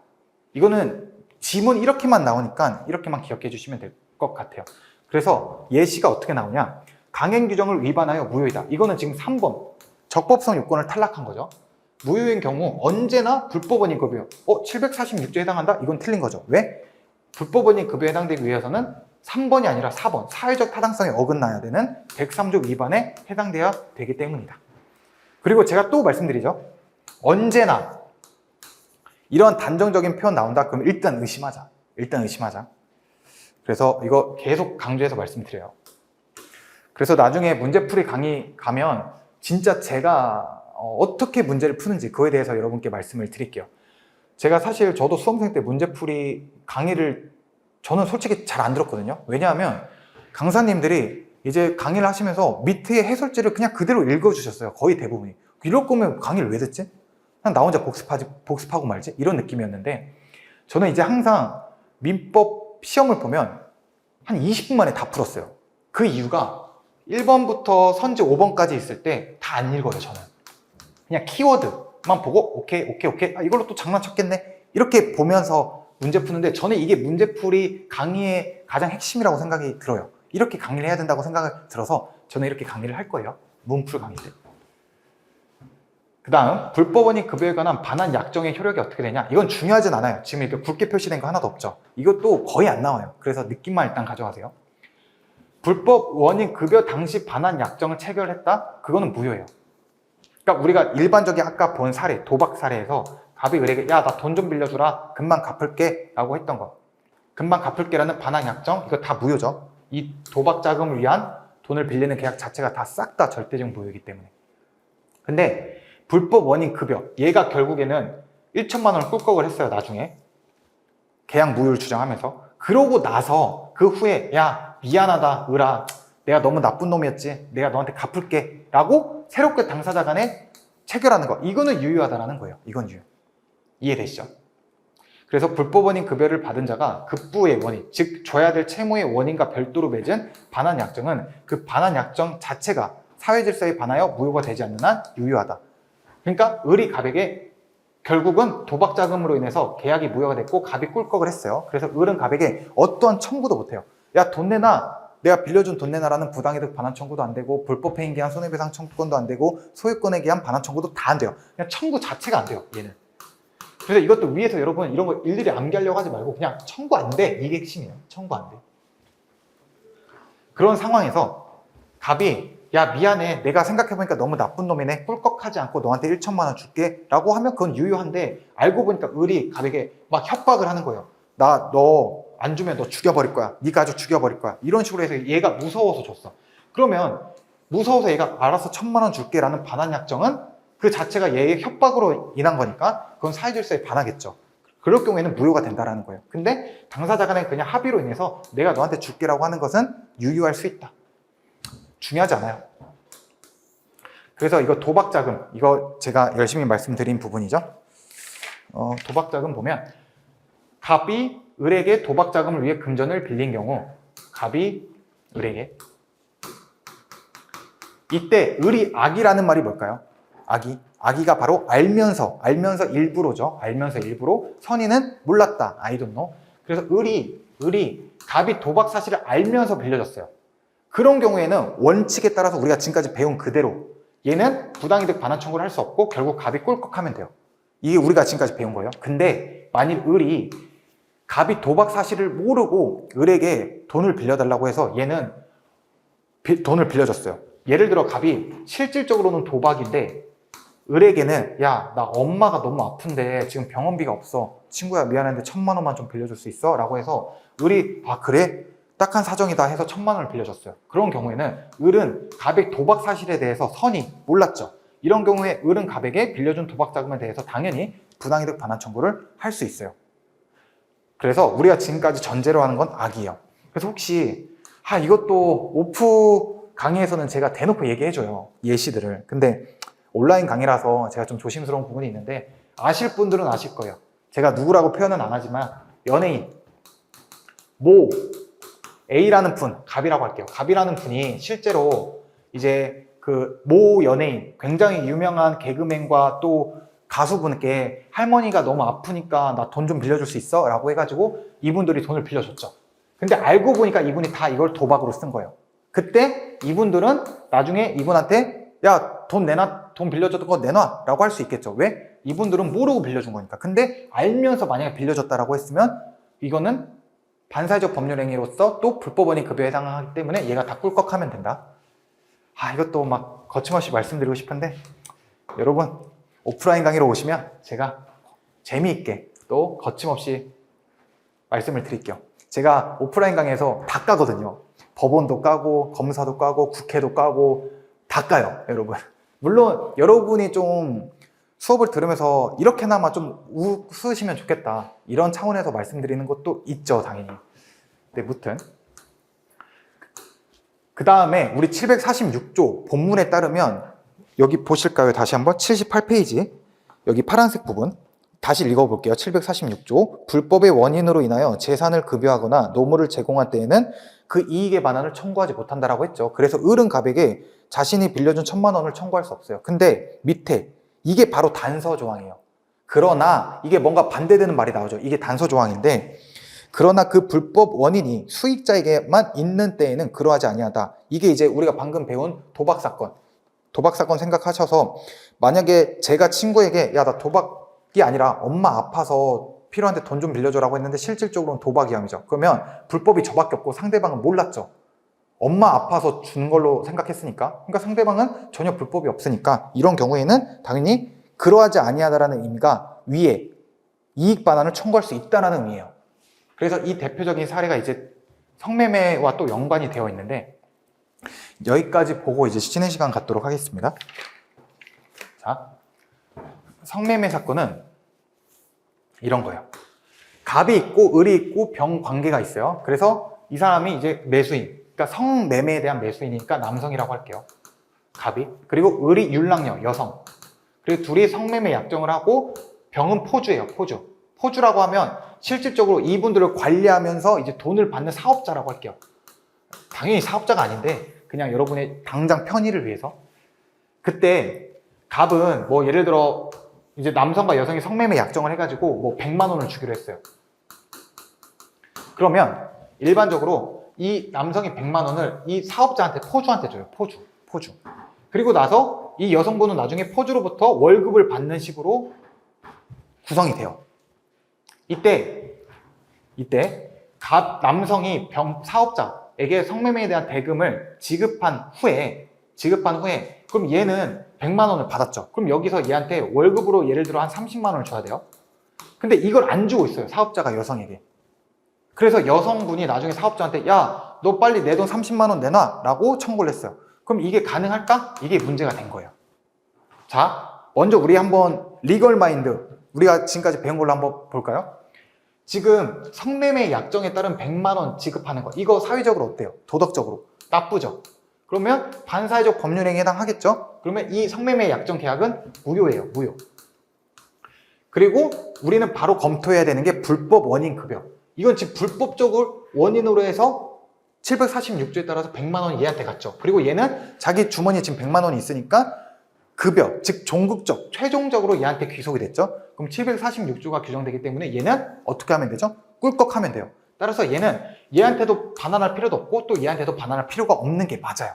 이거는 지문 이렇게만 나오니까 이렇게만 기억해 주시면 될 것 같아요. 그래서 예시가 어떻게 나오냐? 강행 규정을 위반하여 무효이다. 이거는 지금 3번 적법성 요건을 탈락한 거죠. 무효인 경우 언제나 불법원인 급여 746조에 해당한다? 이건 틀린 거죠. 왜? 불법원인 급여에 해당되기 위해서는 3번이 아니라 4번 사회적 타당성에 어긋나야 되는 103조 위반에 해당돼야 되기 때문이다. 그리고 제가 또 말씀드리죠. 언제나 이런 단정적인 표현 나온다? 그럼 일단 의심하자. 일단 의심하자. 그래서 이거 계속 강조해서 말씀드려요. 그래서 나중에 문제풀이 강의 가면 진짜 제가 어떻게 문제를 푸는지 그거에 대해서 여러분께 말씀을 드릴게요. 제가 사실 저도 수험생 때 문제풀이 강의를 저는 솔직히 잘 안 들었거든요. 왜냐하면 강사님들이 이제 강의를 하시면서 밑에 해설지를 그냥 그대로 읽어주셨어요. 거의 대부분이. 이럴 거면 강의를 왜 듣지? 그냥 나 혼자 복습하고 말지? 이런 느낌이었는데 저는 이제 항상 민법 시험을 보면 한 20분 만에 다 풀었어요. 그 이유가 1번부터 선지 5번까지 있을 때 다 안 읽어요, 저는. 그냥 키워드만 보고 오케이. 이걸로 또 장난쳤겠네? 이렇게 보면서 문제 푸는데 저는 이게 문제풀이 강의의 가장 핵심이라고 생각이 들어요. 이렇게 강의를 해야 된다고 생각을 들어서 저는 이렇게 강의를 할 거예요. 문풀 강의 때. 그 다음 불법원인 급여에 관한 반환 약정의 효력이 어떻게 되냐? 이건 중요하진 않아요. 지금 이렇게 굵게 표시된 거 하나도 없죠. 이것도 거의 안 나와요. 그래서 느낌만 일단 가져가세요. 불법 원인 급여 당시 반환 약정을 체결했다? 그거는 무효예요. 그러니까 우리가 일반적인 아까 본 사례, 도박 사례에서 갑이 을에게 야, 나 돈 좀 빌려주라. 금방 갚을게 라고 했던 거. 금방 갚을게 라는 반환 약정, 이거 다 무효죠. 이 도박 자금을 위한 돈을 빌리는 계약 자체가 다 싹 다 절대적 무효이기 때문에. 근데 불법 원인 급여, 얘가 결국에는 1천만 원을 꿀꺽을 했어요. 나중에 계약 무효를 주장하면서. 그러고 나서 그 후에 야, 미안하다 을아, 내가 너무 나쁜 놈이었지, 내가 너한테 갚을게 라고 새롭게 당사자 간에 체결하는 거, 이거는 유효하다라는 거예요. 이건 유효. 이해되시죠? 그래서 불법원인 급여를 받은 자가 급부의 원인, 즉 줘야 될 채무의 원인과 별도로 맺은 반환 약정은 그 반환 약정 자체가 사회질서에 반하여 무효가 되지 않는 한 유효하다. 그러니까 을이 갑에게 결국은 도박 자금으로 인해서 계약이 무효가 됐고 갑이 꿀꺽을 했어요. 그래서 을은 갑에게 어떠한 청구도 못해요. 야, 돈 내놔. 내가 빌려준 돈 내놔라는 부당이득 반환 청구도 안 되고 불법 행위에 대한 손해배상 청구권도 안 되고 소유권에 대한 반환 청구도 다 안 돼요. 그냥 청구 자체가 안 돼요, 얘는. 그래서 이것도 위에서 여러분 이런 거 일일이 암기하려고 하지 말고 그냥 청구 안 돼. 이게 핵심이에요. 청구 안 돼. 그런 상황에서 갑이 야, 미안해. 내가 생각해보니까 너무 나쁜 놈이네. 꿀꺽하지 않고 너한테 1천만 원 줄게 라고 하면 그건 유효한데 알고 보니까 을이 갑에게 막 협박을 하는 거예요. 나 너 안 주면 너 죽여버릴 거야. 네 가족 죽여버릴 거야. 이런 식으로 해서 얘가 무서워서 줬어. 그러면 무서워서 얘가 알아서 1,000만 원 줄게 라는 반환 약정은 그 자체가 얘의 협박으로 인한 거니까 그건 사회질서에 반하겠죠. 그럴 경우에는 무효가 된다라는 거예요. 근데 당사자 간에 그냥 합의로 인해서 내가 너한테 줄게라고 하는 것은 유효할 수 있다. 중요하지 않아요. 그래서 이거 도박자금, 이거 제가 열심히 말씀드린 부분이죠. 도박자금 보면 갑이 을에게 도박자금을 위해 금전을 빌린 경우 갑이 을에게 이때 을이 악이라는 말이 뭘까요? 악이가 바로 알면서 일부러죠. 알면서 일부러, 선의는 몰랐다. I don't know. 그래서 을이 갑이 도박 사실을 알면서 빌려줬어요. 그런 경우에는 원칙에 따라서 우리가 지금까지 배운 그대로 얘는 부당이득 반환 청구를 할 수 없고 결국 갑이 꿀꺽하면 돼요. 이게 우리가 지금까지 배운 거예요. 근데 만일 을이 갑이 도박 사실을 모르고 을에게 돈을 빌려달라고 해서 얘는 돈을 빌려줬어요. 예를 들어 갑이 실질적으로는 도박인데 을에게는 야, 나 엄마가 너무 아픈데 지금 병원비가 없어. 친구야 미안한데 1,000만 원만 좀 빌려줄 수 있어? 라고 해서 을이 아 그래? 딱한 사정이다 해서 1,000만 원을 빌려줬어요. 그런 경우에는 을은 갑의 도박 사실에 대해서 선이 몰랐죠. 이런 경우에 을은 갑에게 빌려준 도박 자금에 대해서 당연히 부당이득 반환 청구를 할 수 있어요. 그래서 우리가 지금까지 전제로 하는 건 악이에요. 그래서 혹시 이것도 오프 강의에서는 제가 대놓고 얘기해줘요. 예시들을. 근데 온라인 강의라서 제가 좀 조심스러운 부분이 있는데 아실 분들은 아실 거예요. 제가 누구라고 표현은 안 하지만 연예인 A라는 분, 갑이라고 할게요. 갑이라는 분이 실제로 이제 그 모 연예인, 굉장히 유명한 개그맨과 또 가수분께 할머니가 너무 아프니까 나 돈 좀 빌려줄 수 있어? 라고 해가지고 이분들이 돈을 빌려줬죠. 근데 알고 보니까 이분이 다 이걸 도박으로 쓴 거예요. 그때 이분들은 나중에 이분한테 야, 돈 내놔, 돈 빌려줬던 거 내놔 라고 할 수 있겠죠. 왜? 이분들은 모르고 빌려준 거니까. 근데 알면서 만약에 빌려줬다라고 했으면 이거는 반사회적 법률행위로서 또 불법원인 급여에 해당하기 때문에 얘가 다 꿀꺽하면 된다. 이것도 막 거침없이 말씀드리고 싶은데 여러분 오프라인 강의로 오시면 제가 재미있게 또 거침없이 말씀을 드릴게요. 제가 오프라인 강의에서 다 까거든요. 법원도 까고 검사도 까고 국회도 까고 다 까요, 여러분. 물론 여러분이 좀 수업을 들으면서 이렇게나마 좀 웃으시면 좋겠다, 이런 차원에서 말씀드리는 것도 있죠, 당연히. 네, 무튼 그 다음에 우리 746조 본문에 따르면, 여기 보실까요? 다시 한번 78페이지 여기 파란색 부분 다시 읽어볼게요. 746조 불법의 원인으로 인하여 재산을 급여하거나 노무를 제공할 때에는 그 이익의 반환을 청구하지 못한다라고 했죠. 그래서 을은 갑에게 자신이 빌려준 1,000만 원을 청구할 수 없어요. 근데 밑에 이게 바로 단서 조항이에요. 그러나 이게 뭔가 반대되는 말이 나오죠. 이게 단서 조항인데, 그러나 그 불법 원인이 수익자에게만 있는 때에는 그러하지 아니하다. 이게 이제 우리가 방금 배운 도박 사건 생각하셔서, 만약에 제가 친구에게 야, 나 도박이 아니라 엄마 아파서 필요한데 돈 좀 빌려줘라고 했는데 실질적으로는 도박 위험이죠. 그러면 불법이 저밖에 없고 상대방은 몰랐죠. 엄마 아파서 준 걸로 생각했으니까. 그러니까 상대방은 전혀 불법이 없으니까, 이런 경우에는 당연히 그러하지 아니하다라는 의미가 위에 이익 반환을 청구할 수 있다라는 의미예요. 그래서 이 대표적인 사례가 이제 성매매와 또 연관이 되어 있는데, 여기까지 보고 이제 쉬는 시간 갖도록 하겠습니다. 자, 성매매 사건은 이런 거예요. 갑이 있고 을이 있고 병 관계가 있어요. 그래서 이 사람이 이제 매수인, 그러니까 성매매에 대한 매수인이니까 남성이라고 할게요. 갑이. 그리고 을이 율랑녀, 여성. 그리고 둘이 성매매 약정을 하고, 병은 포주예요, 포주. 포주라고 하면 실질적으로 이분들을 관리하면서 이제 돈을 받는 사업자라고 할게요. 당연히 사업자가 아닌데 그냥 여러분의 당장 편의를 위해서. 그때 갑은 뭐 예를 들어 이제 남성과 여성이 성매매 약정을 해가지고 뭐 100만 원을 주기로 했어요. 그러면 일반적으로 이 남성이 100만 원을 이 사업자한테, 포주한테 줘요. 포주. 그리고 나서 이 여성분은 나중에 포주로부터 월급을 받는 식으로 구성이 돼요. 이때 남성이 사업자에게 성매매에 대한 대금을 지급한 후에 그럼 얘는 100만 원을 받았죠. 그럼 여기서 얘한테 월급으로 예를 들어 한 30만 원을 줘야 돼요. 근데 이걸 안 주고 있어요, 사업자가 여성에게. 그래서 여성분이 나중에 사업자한테 야, 너 빨리 내 돈 30만 원 내놔 라고 청구를 했어요. 그럼 이게 가능할까? 이게 문제가 된 거예요. 자, 먼저 우리 한번 리걸 마인드, 우리가 지금까지 배운 걸로 한번 볼까요? 지금 성매매 약정에 따른 100만 원 지급하는 거, 이거 사회적으로 어때요? 도덕적으로 나쁘죠? 그러면 반사회적 법률행위에 해당하겠죠? 그러면 이 성매매 약정 계약은 무효예요, 무효. 그리고 우리는 바로 검토해야 되는 게 불법 원인 급여. 이건 지금 불법적으로 원인으로 해서 746조에 따라서 100만 원이 얘한테 갔죠. 그리고 얘는 자기 주머니에 지금 100만 원이 있으니까 급여, 즉 종극적, 최종적으로 얘한테 귀속이 됐죠. 그럼 746조가 규정되기 때문에 얘는 어떻게 하면 되죠? 꿀꺽하면 돼요. 따라서 얘는 얘한테도 반환할 필요도 없고 또 얘한테도 반환할 필요가 없는 게 맞아요.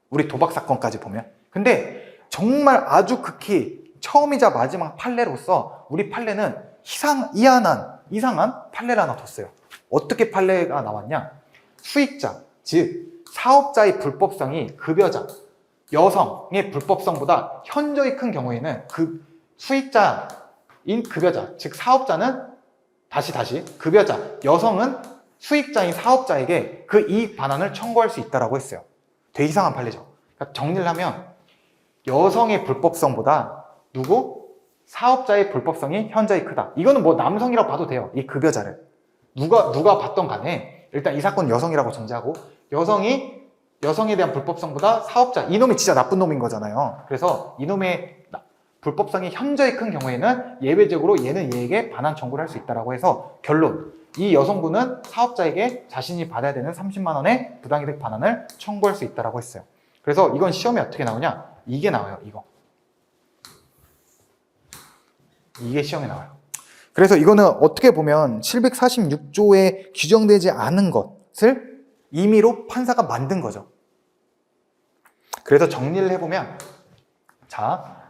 우리 도박 사건까지 보면. 근데 정말 아주 극히 처음이자 마지막 판례로서 우리 판례는 이상한 판례를 하나 뒀어요. 어떻게 판례가 나왔냐? 수익자, 즉 사업자의 불법성이 급여자, 여성의 불법성보다 현저히 큰 경우에는 그 수익자인 급여자, 즉 사업자는 급여자, 여성은 수익자인 사업자에게 그 이익 반환을 청구할 수 있다고 했어요. 되게 이상한 판례죠. 그러니까 정리를 하면 여성의 불법성보다 사업자의 불법성이 현저히 크다. 이거는 뭐 남성이라고 봐도 돼요. 이 급여자를. 누가 봤던 간에 일단 이 사건 여성이라고 전제하고, 여성에 대한 불법성보다 사업자, 이놈이 진짜 나쁜 놈인 거잖아요. 그래서 이놈의 불법성이 현저히 큰 경우에는 예외적으로 얘는 얘에게 반환 청구를 할 수 있다고 해서 결론, 이 여성분은 사업자에게 자신이 받아야 되는 30만 원의 부당이득 반환을 청구할 수 있다고 했어요. 그래서 이건 시험에 어떻게 나오냐? 이게 나와요, 이게 시험에 나와요. 그래서 이거는 어떻게 보면 746조에 규정되지 않은 것을 임의로 판사가 만든 거죠. 그래서 정리를 해보면, 자,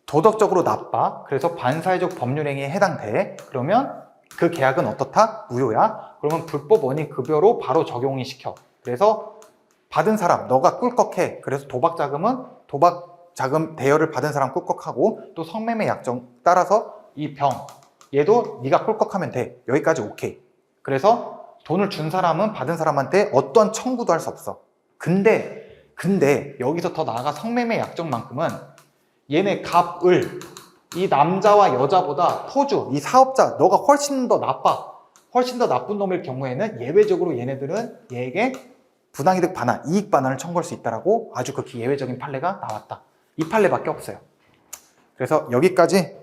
도덕적으로 나빠. 그래서 반사회적 법률행위에 해당돼. 그러면 그 계약은 어떻다? 무효야. 그러면 불법 원인 급여로 바로 적용이 시켜. 그래서 받은 사람, 너가 꿀꺽해. 그래서 도박 자금 대여를 받은 사람 꿀꺽하고, 또 성매매 약정 따라서 이 병, 얘도 네가 꿀꺽하면 돼. 여기까지 오케이. 그래서 돈을 준 사람은 받은 사람한테 어떤 청구도 할 수 없어. 근데 여기서 더 나아가 성매매 약정만큼은 얘네 갑을 이 남자와 여자보다 토주, 이 사업자, 너가 훨씬 더 나빠. 훨씬 더 나쁜 놈일 경우에는 예외적으로 얘네들은 얘에게 부당이득 반환, 이익 반환을 청구할 수 있다라고 아주 극히 예외적인 판례가 나왔다. 이 판례밖에 없어요. 그래서 여기까지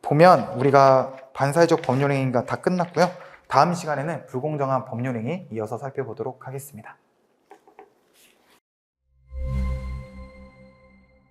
보면 우리가 반사회적 법률행위가 다 끝났고요. 다음 시간에는 불공정한 법률행위 이어서 살펴보도록 하겠습니다.